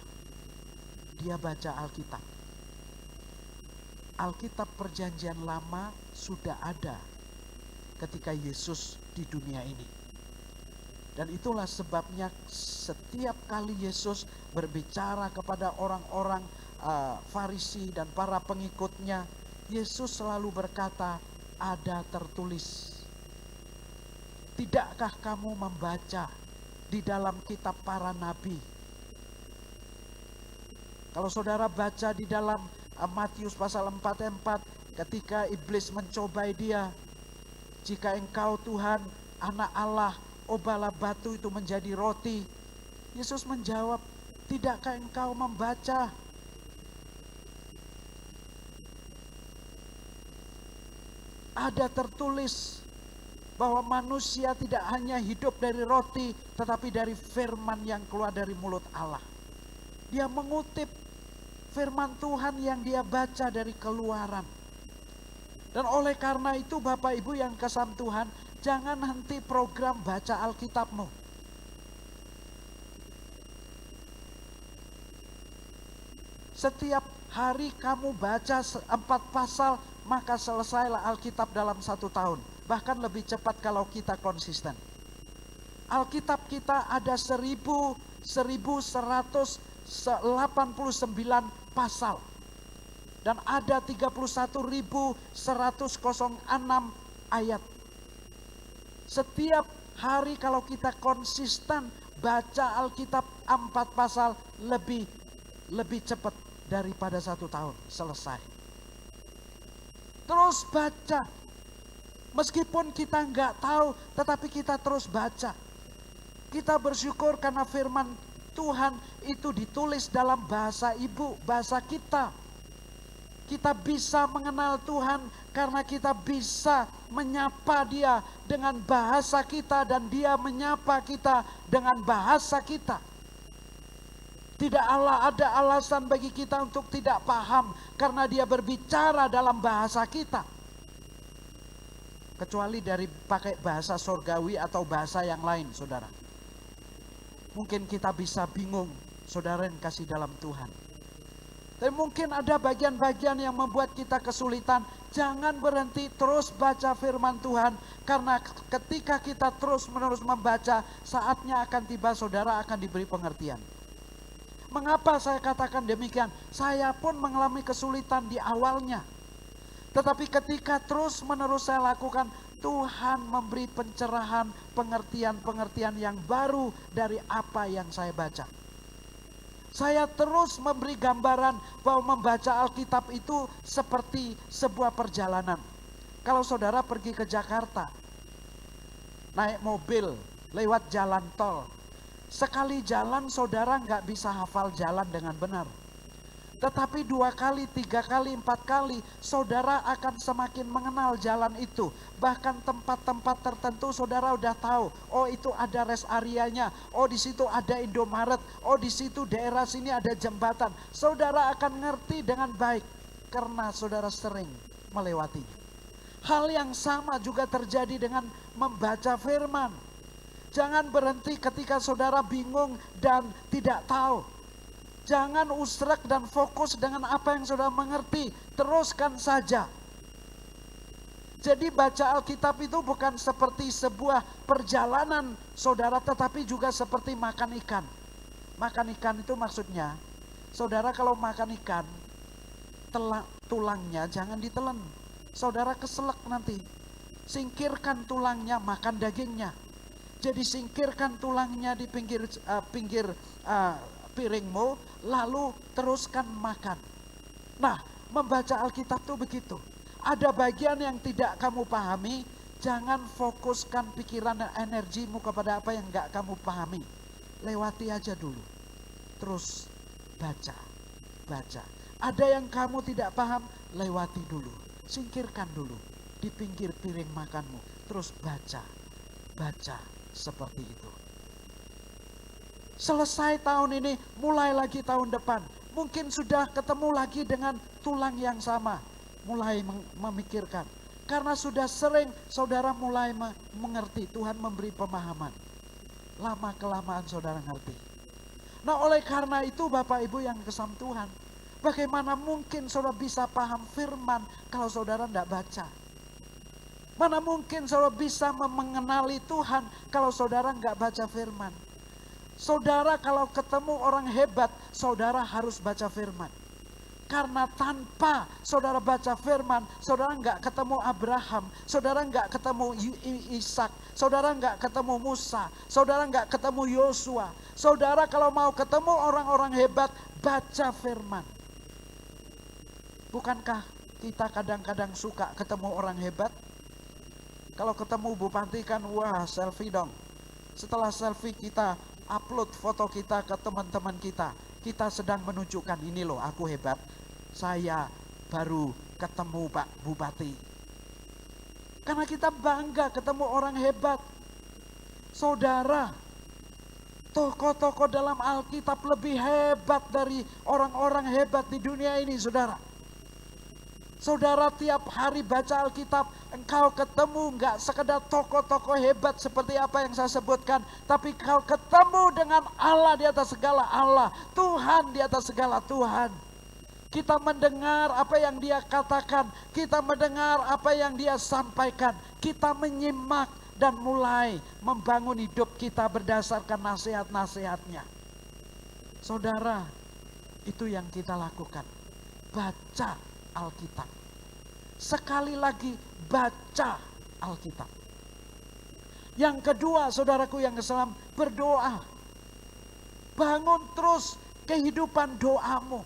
dia baca Alkitab. Alkitab Perjanjian Lama sudah ada ketika Yesus di dunia ini. Dan itulah sebabnya setiap kali Yesus berbicara kepada orang-orang Farisi dan para pengikutnya, Yesus selalu berkata, ada tertulis. Tidakkah kamu membaca di dalam kitab para nabi? Kalau saudara baca di dalam Matius pasal 4 ketika iblis mencobai dia, jika engkau Tuhan anak Allah, obahlah batu itu menjadi roti. Yesus menjawab, tidakkah engkau membaca? Ada tertulis bahwa manusia tidak hanya hidup dari roti, tetapi dari firman yang keluar dari mulut Allah. Dia mengutip firman Tuhan yang dia baca dari Keluaran. Dan oleh karena itu, Bapak Ibu yang kasih Tuhan, jangan henti program baca Alkitabmu. Setiap hari kamu baca 4 pasal, maka selesailah Alkitab dalam 1 tahun. Bahkan lebih cepat kalau kita konsisten. Alkitab kita ada 1189 pasal. Dan ada 31.106 ayat. Setiap hari kalau kita konsisten baca Alkitab 4 pasal lebih cepat daripada 1 tahun selesai. Terus baca. Meskipun kita nggak tahu, tetapi kita terus baca. Kita bersyukur karena firman Tuhan itu ditulis dalam bahasa ibu, bahasa kita. Kita bisa mengenal Tuhan karena kita bisa menyapa Dia dengan bahasa kita dan Dia menyapa kita dengan bahasa kita. Tidak ada alasan bagi kita untuk tidak paham karena Dia berbicara dalam bahasa kita. Kecuali dari pakai bahasa surgawi atau bahasa yang lain, saudara. Mungkin kita bisa bingung, saudara yang kasih dalam Tuhan. Tapi mungkin ada bagian-bagian yang membuat kita kesulitan. Jangan berhenti, terus baca firman Tuhan. Karena ketika kita terus-menerus membaca, saatnya akan tiba saudara akan diberi pengertian. Mengapa saya katakan demikian? Saya pun mengalami kesulitan di awalnya. Tetapi ketika terus-menerus saya lakukan, Tuhan memberi pencerahan, pengertian-pengertian yang baru dari apa yang saya baca. Saya terus memberi gambaran bahwa membaca Alkitab itu seperti sebuah perjalanan. Kalau saudara pergi ke Jakarta, naik mobil, lewat jalan tol. Sekali jalan saudara nggak bisa hafal jalan dengan benar. Tetapi 2 kali, 3 kali, 4 kali, saudara akan semakin mengenal jalan itu. Bahkan tempat-tempat tertentu saudara udah tahu. Oh, itu ada rest areanya. Oh, di situ ada Indomaret. Oh, di situ daerah sini ada jembatan. Saudara akan ngerti dengan baik karena saudara sering melewati. Hal yang sama juga terjadi dengan membaca firman. Jangan berhenti ketika saudara bingung dan tidak tahu. Jangan usrek dan fokus dengan apa yang saudara mengerti. Teruskan saja. Jadi baca Alkitab itu bukan seperti sebuah perjalanan saudara, tetapi juga seperti makan ikan. Makan ikan itu maksudnya, saudara kalau makan ikan, tulangnya jangan ditelan. Saudara keselak nanti. Singkirkan tulangnya, makan dagingnya. Jadi singkirkan tulangnya di pinggir piringmu, lalu teruskan makan. Nah, membaca Alkitab itu begitu. Ada bagian yang tidak kamu pahami, jangan fokuskan pikiran dan energimu kepada apa yang enggak kamu pahami. Lewati aja dulu. Terus baca. Ada yang kamu tidak paham, lewati dulu. Singkirkan dulu di pinggir piring makanmu. Terus baca seperti itu. Selesai tahun ini, mulai lagi tahun depan. Mungkin sudah ketemu lagi dengan tulang yang sama. Mulai memikirkan. Karena sudah sering saudara mulai mengerti. Tuhan memberi pemahaman. Lama-kelamaan saudara ngerti. Nah, oleh karena itu Bapak Ibu yang kesam Tuhan. Bagaimana mungkin saudara bisa paham firman kalau saudara tidak baca? Mana mungkin saudara bisa mengenali Tuhan kalau saudara nggak baca firman? Saudara kalau ketemu orang hebat, saudara harus baca firman. Karena tanpa saudara baca firman, saudara nggak ketemu Abraham, saudara nggak ketemu Ishak, saudara nggak ketemu Musa, saudara nggak ketemu Yosua. Saudara kalau mau ketemu orang-orang hebat, baca firman. Bukankah kita kadang-kadang suka ketemu orang hebat? Kalau ketemu bupati kan, wah selfie dong. Setelah selfie kita upload foto kita ke teman-teman kita. Kita sedang menunjukkan, ini loh aku hebat. Saya baru ketemu Pak Bupati. Karena kita bangga ketemu orang hebat. Saudara, tokoh-tokoh dalam Alkitab lebih hebat dari orang-orang hebat di dunia ini, saudara. Saudara tiap hari baca Alkitab, engkau ketemu nggak sekedar tokoh-tokoh hebat seperti apa yang saya sebutkan, tapi kau ketemu dengan Allah di atas segala Allah, Tuhan di atas segala Tuhan. Kita mendengar apa yang Dia katakan, kita mendengar apa yang Dia sampaikan, kita menyimak dan mulai membangun hidup kita berdasarkan nasihat-nasihatnya. Saudara, itu yang kita lakukan. Baca Alkitab. Sekali lagi, baca Alkitab. Yang kedua, saudaraku yang keselam, berdoa. bangun terus kehidupan doamu.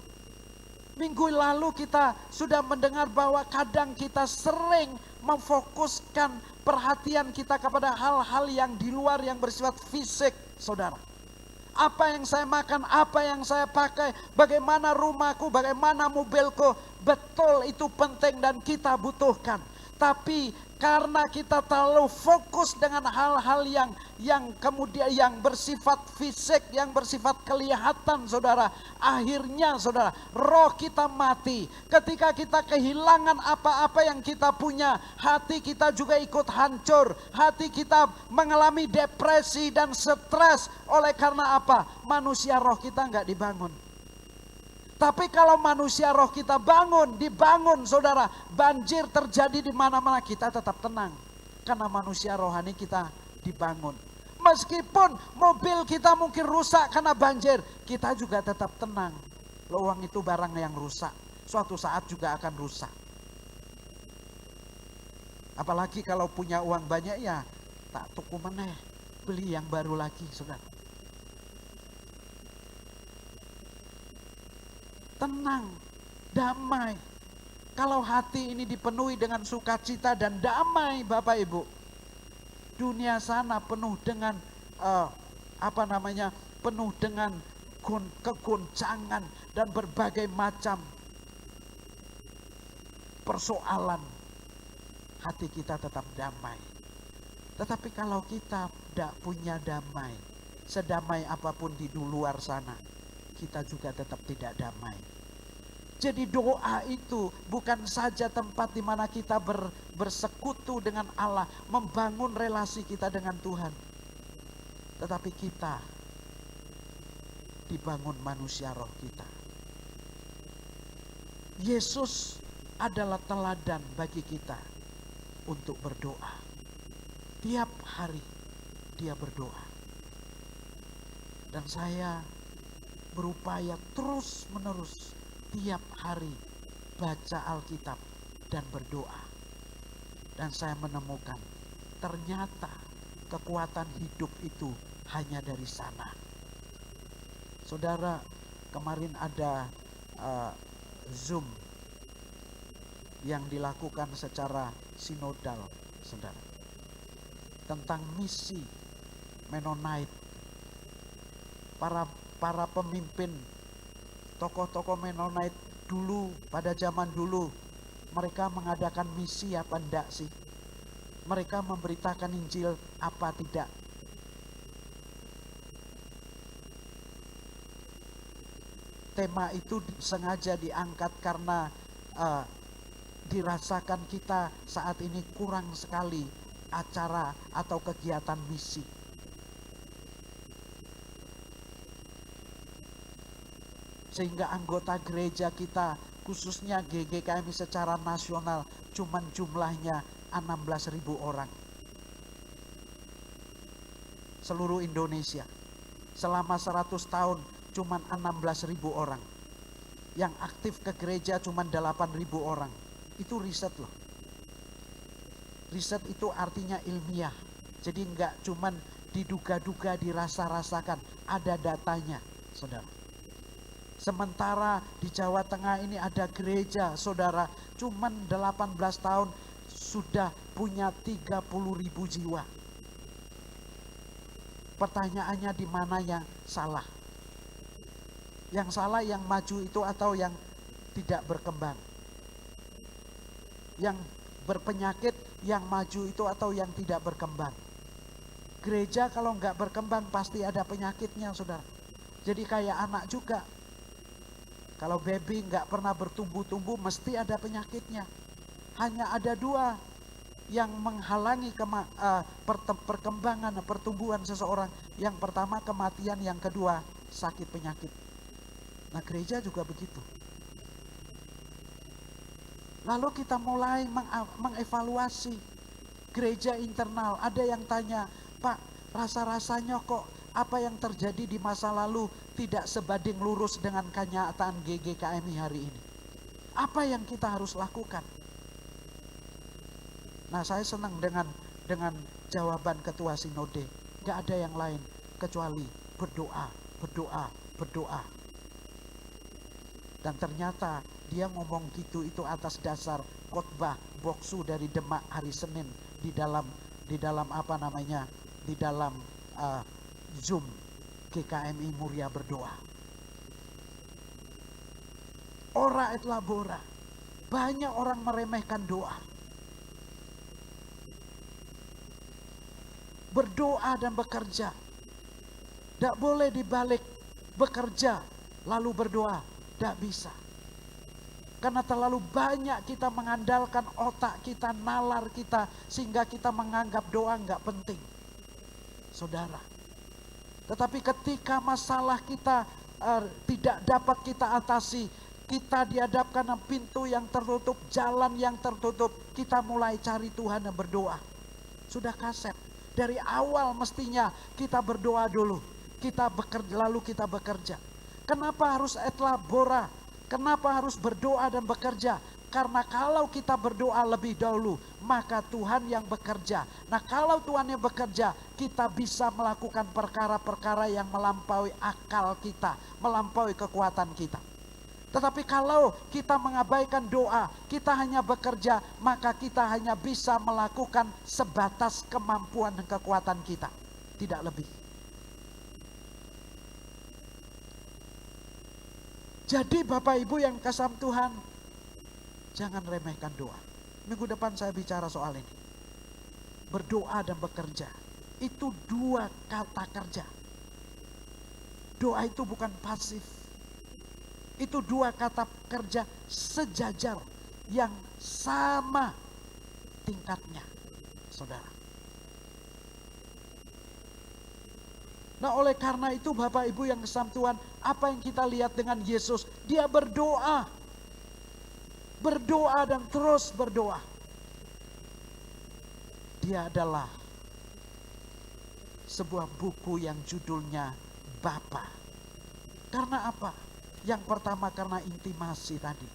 Minggu lalu kita sudah mendengar bahwa kadang kita sering memfokuskan perhatian kita kepada hal-hal yang di luar yang bersifat fisik, saudara. Apa yang saya makan, apa yang saya pakai, bagaimana rumahku, bagaimana mobilku, betul itu penting dan kita butuhkan. Tapi karena kita terlalu fokus dengan hal-hal yang kemudian yang bersifat fisik, yang bersifat kelihatan, saudara, akhirnya saudara, roh kita mati. Ketika kita kehilangan apa-apa yang kita punya, hati kita juga ikut hancur. Hati kita mengalami depresi dan stres. Oleh karena apa? Manusia roh kita nggak dibangun. Tapi kalau manusia roh kita dibangun saudara, banjir terjadi di mana-mana, kita tetap tenang. Karena manusia rohani kita dibangun. Meskipun mobil kita mungkin rusak karena banjir, kita juga tetap tenang. Uang itu barang yang rusak, suatu saat juga akan rusak. Apalagi kalau punya uang banyak ya, tak tuku meneh, beli yang baru lagi, saudara. Tenang, damai. Kalau hati ini dipenuhi dengan sukacita dan damai, Bapak Ibu, dunia sana penuh dengan penuh dengan kegoncangan dan berbagai macam persoalan. Hati kita tetap damai. Tetapi kalau kita tidak punya damai, sedamai apapun di luar sana, kita juga tetap tidak damai. Jadi doa itu bukan saja tempat di mana kita bersekutu dengan Allah, membangun relasi kita dengan Tuhan. Tetapi kita dibangun manusia roh kita. Yesus adalah teladan bagi kita untuk berdoa. Tiap hari dia berdoa. Dan saya berupaya terus menerus tiap hari baca Alkitab dan berdoa. Dan saya menemukan ternyata kekuatan hidup itu hanya dari sana. Saudara, kemarin ada Zoom yang dilakukan secara sinodal, saudara, tentang misi Mennonite. Para pemimpin, tokoh-tokoh Mennonite dulu, pada zaman dulu, mereka mengadakan misi apa enggak sih? Mereka memberitakan Injil apa tidak? Tema itu sengaja diangkat karena dirasakan kita saat ini kurang sekali acara atau kegiatan misi. Sehingga anggota gereja kita, khususnya GGKMI secara nasional, cuman jumlahnya 16.000 orang. Seluruh Indonesia. Selama 100 tahun cuman 16.000 orang. Yang aktif ke gereja cuman 8.000 orang. Itu riset loh. Riset itu artinya ilmiah. Jadi enggak cuman diduga-duga, dirasa-rasakan. Ada datanya, saudara. Sementara di Jawa Tengah ini ada gereja, saudara, cuman 18 tahun sudah punya 30.000 jiwa. Pertanyaannya di mana yang salah? Yang salah yang maju itu atau yang tidak berkembang? Yang berpenyakit yang maju itu atau yang tidak berkembang? Gereja kalau nggak berkembang pasti ada penyakitnya, saudara. Jadi kayak anak juga. Kalau baby nggak pernah bertumbuh-tumbuh, mesti ada penyakitnya. Hanya ada dua yang menghalangi perkembangan, pertumbuhan seseorang. Yang pertama kematian, yang kedua sakit penyakit. Nah, gereja juga begitu. Lalu kita mulai mengevaluasi gereja internal. Ada yang tanya, Pak, rasa-rasanya kok apa yang terjadi di masa lalu tidak sebanding lurus dengan kenyataan GGKMI hari ini. Apa yang kita harus lakukan? Nah, saya senang dengan jawaban Ketua Sinode. Gak ada yang lain kecuali berdoa, berdoa. Dan ternyata dia ngomong gitu itu atas dasar khotbah boksu dari Demak hari Senin di dalam Zoom GKMI Muria Berdoa. Ora et labora. Banyak orang meremehkan doa. Berdoa dan bekerja. Tidak boleh dibalik bekerja lalu berdoa. Tidak bisa. Karena terlalu banyak kita mengandalkan otak kita, nalar kita, sehingga kita menganggap doa nggak penting. Saudara. Tetapi ketika masalah kita tidak dapat kita atasi, kita dihadapkan pintu yang tertutup, jalan yang tertutup, kita mulai cari Tuhan dan berdoa. Sudah kaset. Dari awal mestinya kita berdoa dulu, kita bekerja, lalu kita bekerja. Kenapa harus et labora? Kenapa harus berdoa dan bekerja? Karena kalau kita berdoa lebih dahulu, maka Tuhan yang bekerja. Nah, kalau Tuhan yang bekerja, kita bisa melakukan perkara-perkara yang melampaui akal kita, melampaui kekuatan kita. Tetapi kalau kita mengabaikan doa, kita hanya bekerja, maka kita hanya bisa melakukan sebatas kemampuan dan kekuatan kita. Tidak lebih. Jadi Bapak Ibu yang kasih Tuhan, jangan remehkan doa. Minggu depan saya bicara soal ini. Berdoa dan bekerja. Itu dua kata kerja. Doa itu bukan pasif. Itu dua kata kerja sejajar yang sama tingkatnya, saudara. Nah, oleh karena itu Bapak Ibu yang kasih Tuhan, apa yang kita lihat dengan Yesus? Dia berdoa. Berdoa dan terus berdoa. Dia adalah sebuah buku yang judulnya Bapa. Karena apa? Yang pertama karena intimasi tadi.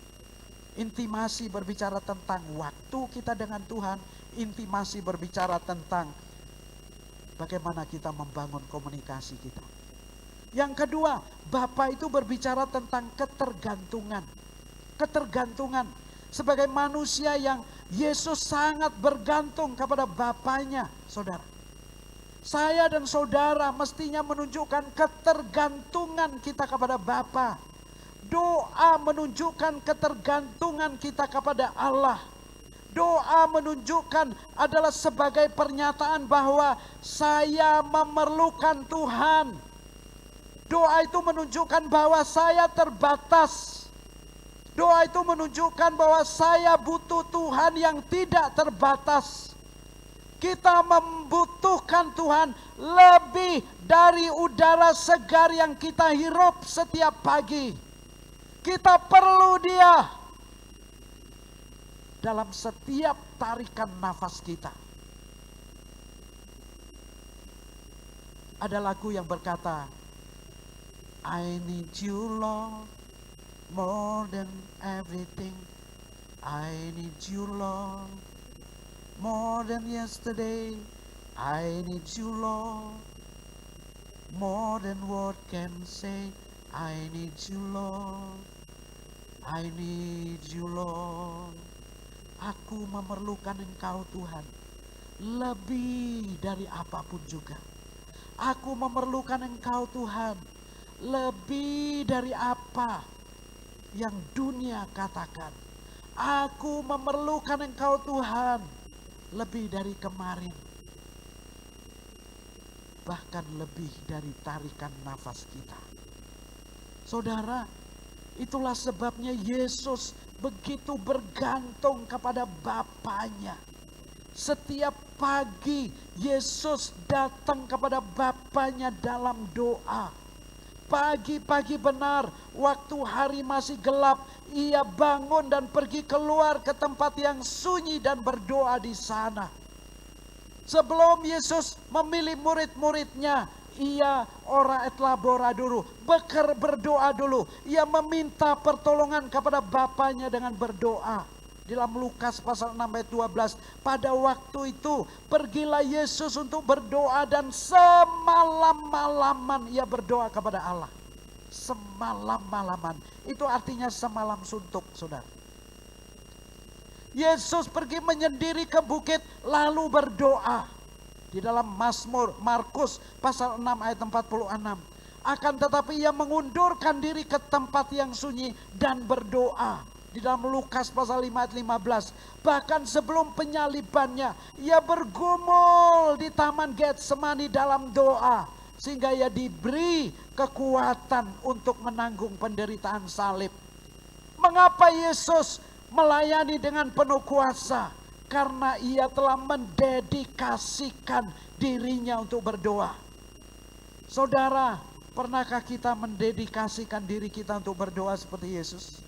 Intimasi berbicara tentang waktu kita dengan Tuhan. Intimasi berbicara tentang bagaimana kita membangun komunikasi kita. Yang kedua, Bapa itu berbicara tentang ketergantungan. Ketergantungan. Sebagai manusia yang Yesus sangat bergantung kepada Bapanya, saudara. Saya dan saudara mestinya menunjukkan ketergantungan kita kepada Bapa. Doa menunjukkan ketergantungan kita kepada Allah. Doa menunjukkan adalah sebagai pernyataan bahwa saya memerlukan Tuhan. Doa itu menunjukkan bahwa saya terbatas. Doa itu menunjukkan bahwa saya butuh Tuhan yang tidak terbatas. Kita membutuhkan Tuhan lebih dari udara segar yang kita hirup setiap pagi. Kita perlu Dia dalam setiap tarikan nafas kita. Ada lagu yang berkata, I need you Lord, more than everything. I need you Lord, more than yesterday. I need you Lord, more than word can say. I need you Lord, I need you Lord. Aku memerlukan Engkau Tuhan, lebih dari apapun juga. Aku memerlukan Engkau Tuhan, lebih dari apa yang dunia katakan. Aku memerlukan Engkau Tuhan, lebih dari kemarin. Bahkan lebih dari tarikan nafas kita. Saudara, itulah sebabnya Yesus begitu bergantung kepada Bapanya. Setiap pagi Yesus datang kepada Bapanya dalam doa. Pagi-pagi benar, waktu hari masih gelap, ia bangun dan pergi keluar ke tempat yang sunyi dan berdoa di sana. Sebelum Yesus memilih murid-muridnya, ia ora et labora dulu, berdoa dulu. Ia meminta pertolongan kepada Bapanya dengan berdoa. Di dalam Lukas pasal 6 ayat 12. Pada waktu itu pergilah Yesus untuk berdoa dan semalam-malaman ia berdoa kepada Allah. Semalam-malaman. Itu artinya semalam suntuk, saudara. Yesus pergi menyendiri ke bukit lalu berdoa. Di dalam Mazmur Markus pasal 6 ayat 46. Akan tetapi ia mengundurkan diri ke tempat yang sunyi dan berdoa. Di dalam Lukas pasal 5 ayat 15. Bahkan sebelum penyalibannya ia bergumul di taman Getsemani dalam doa. Sehingga ia diberi kekuatan untuk menanggung penderitaan salib. Mengapa Yesus melayani dengan penuh kuasa? Karena ia telah mendedikasikan dirinya untuk berdoa. Saudara, pernahkah kita mendedikasikan diri kita untuk berdoa seperti Yesus?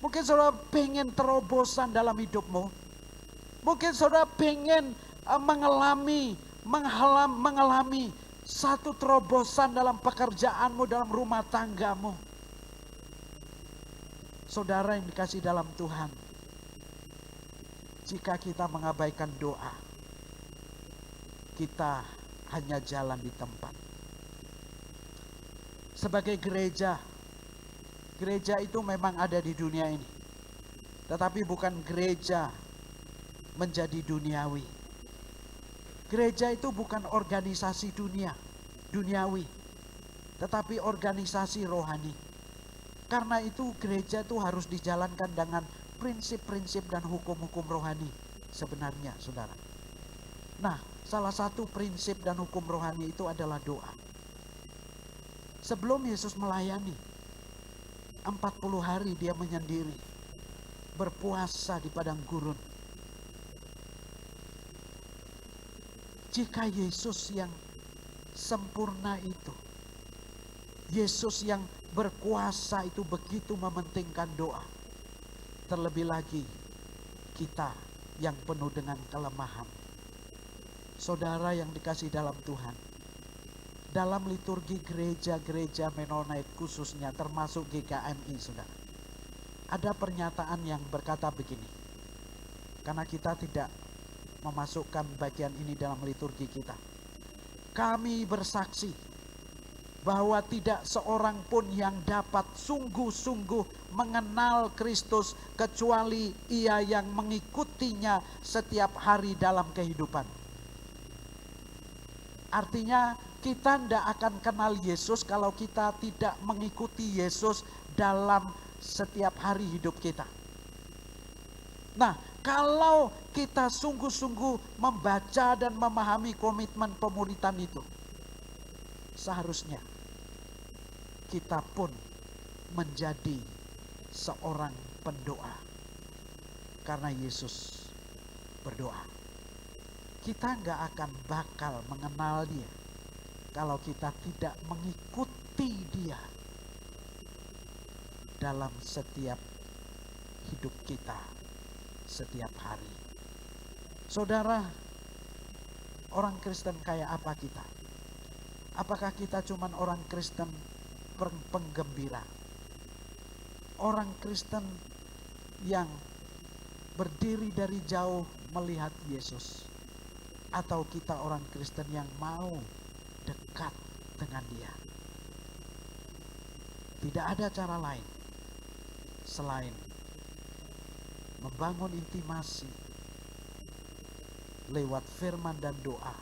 Mungkin saudara pengen terobosan dalam hidupmu. Mungkin saudara pengen mengalami satu terobosan dalam pekerjaanmu, dalam rumah tanggamu. Saudara yang dikasih dalam Tuhan, jika kita mengabaikan doa, kita hanya jalan di tempat. Sebagai gereja itu memang ada di dunia ini. Tetapi bukan gereja menjadi duniawi. Gereja itu bukan organisasi duniawi. Tetapi organisasi rohani. Karena itu gereja itu harus dijalankan dengan prinsip-prinsip dan hukum-hukum rohani. Sebenarnya saudara. Nah, salah satu prinsip dan hukum rohani itu adalah doa. Sebelum Yesus melayani, 40 hari dia menyendiri, berpuasa di padang gurun. Jika Yesus yang sempurna itu, Yesus yang berkuasa itu begitu mementingkan doa, terlebih lagi kita yang penuh dengan kelemahan. Saudara yang dikasih dalam Tuhan, dalam liturgi gereja-gereja Mennonite khususnya termasuk GKMI, saudara, ada pernyataan yang berkata begini. Karena kita tidak memasukkan bagian ini dalam liturgi kita. Kami bersaksi bahwa tidak seorang pun yang dapat sungguh-sungguh mengenal Kristus kecuali ia yang mengikutinya setiap hari dalam kehidupan. Artinya kita tidak akan kenal Yesus kalau kita tidak mengikuti Yesus dalam setiap hari hidup kita. Nah, kalau kita sungguh-sungguh membaca dan memahami komitmen pemuritan itu, seharusnya kita pun menjadi seorang pendoa. Karena Yesus berdoa. Kita nggak akan bakal mengenal dia kalau kita tidak mengikuti dia dalam setiap hidup kita, setiap hari. Saudara, orang Kristen kayak apa kita? Apakah kita cuman orang Kristen penggembira? Orang Kristen yang berdiri dari jauh melihat Yesus? Atau kita orang Kristen yang mau dekat dengan dia? Tidak ada cara lain selain membangun intimasi lewat firman dan doa,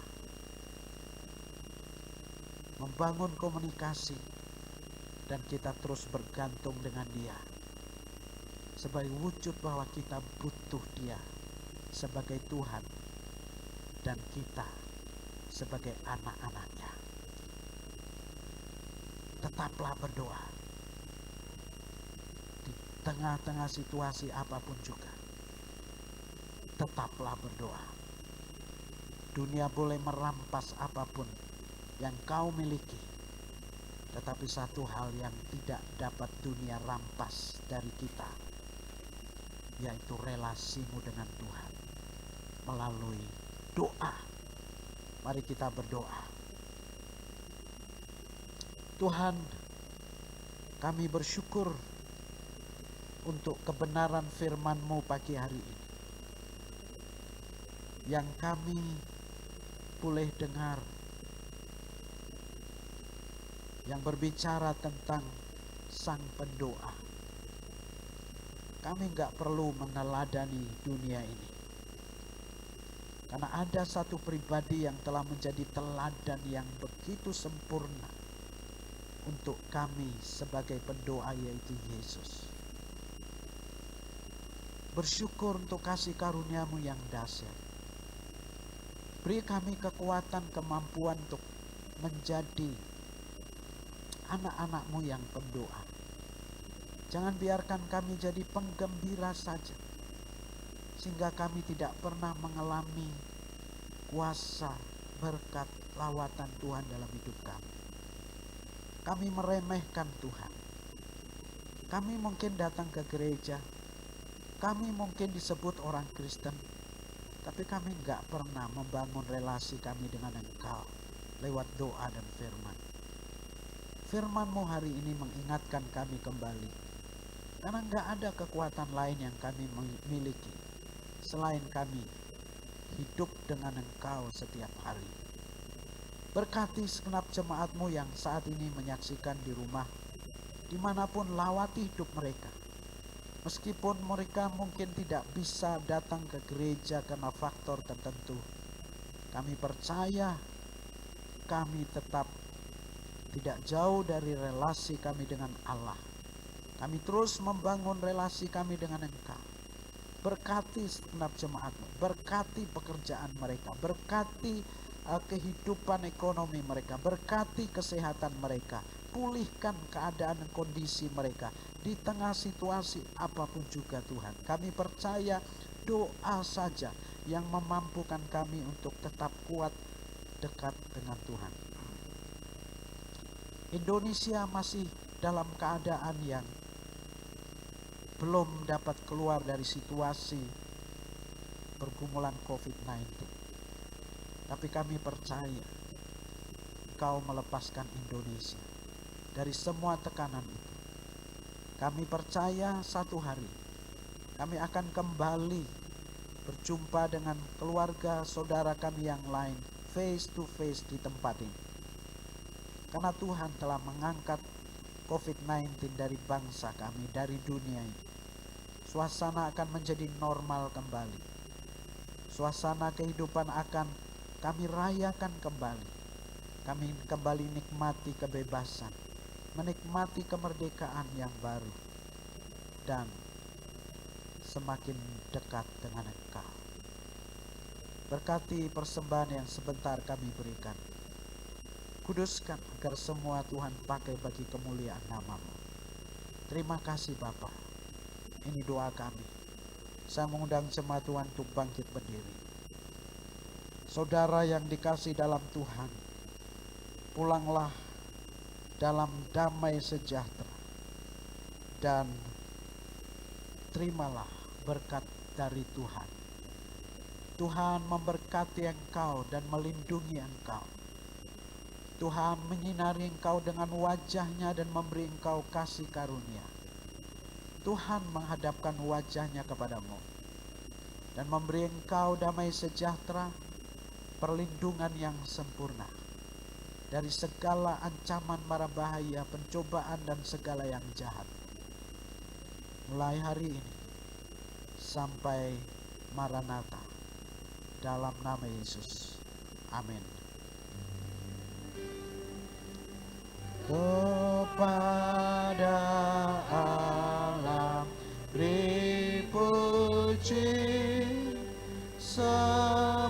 membangun komunikasi, dan kita terus bergantung dengan dia sebagai wujud bahwa kita butuh dia sebagai Tuhan dan kita sebagai anak-anaknya. Tetaplah berdoa di tengah-tengah situasi apapun juga. Tetaplah berdoa. Dunia boleh merampas apapun yang kau miliki, tetapi satu hal yang tidak dapat dunia rampas dari kita, yaitu relasimu dengan Tuhan melalui doa. Mari kita berdoa. Tuhan, kami bersyukur untuk kebenaran firman-Mu pagi hari ini, yang kami boleh dengar, yang berbicara tentang Sang Pendoa. Kami nggak perlu meneladani dunia ini, karena ada satu pribadi yang telah menjadi teladan yang begitu sempurna untuk kami sebagai pendoa, yaitu Yesus. Bersyukur untuk kasih karunia-Mu yang dahsyat. Beri kami kekuatan, kemampuan untuk menjadi anak-anak-Mu yang pendoa. Jangan biarkan kami jadi penggembira saja, sehingga kami tidak pernah mengalami kuasa, berkat, lawatan Tuhan dalam hidup kami. Kami meremehkan Tuhan. Kami mungkin datang ke gereja, kami mungkin disebut orang Kristen, tapi kami nggak pernah membangun relasi kami dengan Engkau lewat doa dan firman. Firman-Mu hari ini mengingatkan kami kembali, karena nggak ada kekuatan lain yang kami miliki selain kami hidup dengan Engkau setiap hari. Berkati segenap jemaat-Mu yang saat ini menyaksikan di rumah, dimanapun, lawati hidup mereka. Meskipun mereka mungkin tidak bisa datang ke gereja karena faktor tertentu, kami percaya kami tetap tidak jauh dari relasi kami dengan Allah. Kami terus membangun relasi kami dengan Engkau. Berkati segenap jemaat-Mu, berkati pekerjaan mereka, berkati kehidupan ekonomi mereka, berkati kesehatan mereka, pulihkan keadaan dan kondisi mereka di tengah situasi apapun juga Tuhan. Kami percaya doa saja yang memampukan kami untuk tetap kuat dekat dengan Tuhan. Indonesia masih dalam keadaan yang belum dapat keluar dari situasi pergumulan COVID-19. Tapi kami percaya Engkau melepaskan Indonesia dari semua tekanan itu. Kami percaya satu hari kami akan kembali berjumpa dengan keluarga saudara kami yang lain face to face di tempat ini. Karena Tuhan telah mengangkat COVID-19 dari bangsa kami, dari dunia ini. Suasana akan menjadi normal kembali. Suasana kehidupan akan kami rayakan kembali. Kami kembali nikmati kebebasan, menikmati kemerdekaan yang baru, dan semakin dekat dengan Engkau. Berkati persembahan yang sebentar kami berikan. Kuduskan agar semua Tuhan pakai bagi kemuliaan nama-Mu. Terima kasih Bapa. Ini doa kami. Saya mengundang jemaat Tuhan untuk bangkit berdiri. Saudara yang dikasih dalam Tuhan, pulanglah dalam damai sejahtera dan terimalah berkat dari Tuhan. Tuhan memberkati engkau dan melindungi engkau. Tuhan menyinari engkau dengan wajah-Nya dan memberi engkau kasih karunia. Tuhan menghadapkan wajah-Nya kepadamu dan memberi engkau damai sejahtera, perlindungan yang sempurna dari segala ancaman mara bahaya, pencobaan dan segala yang jahat. Mulai hari ini sampai Maranatha, dalam nama Yesus. Amin. Kepada Allah beri puji, semua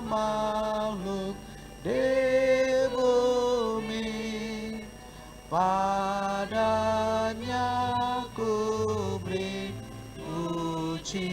makhluk di bumi, padanya ku beri pujian.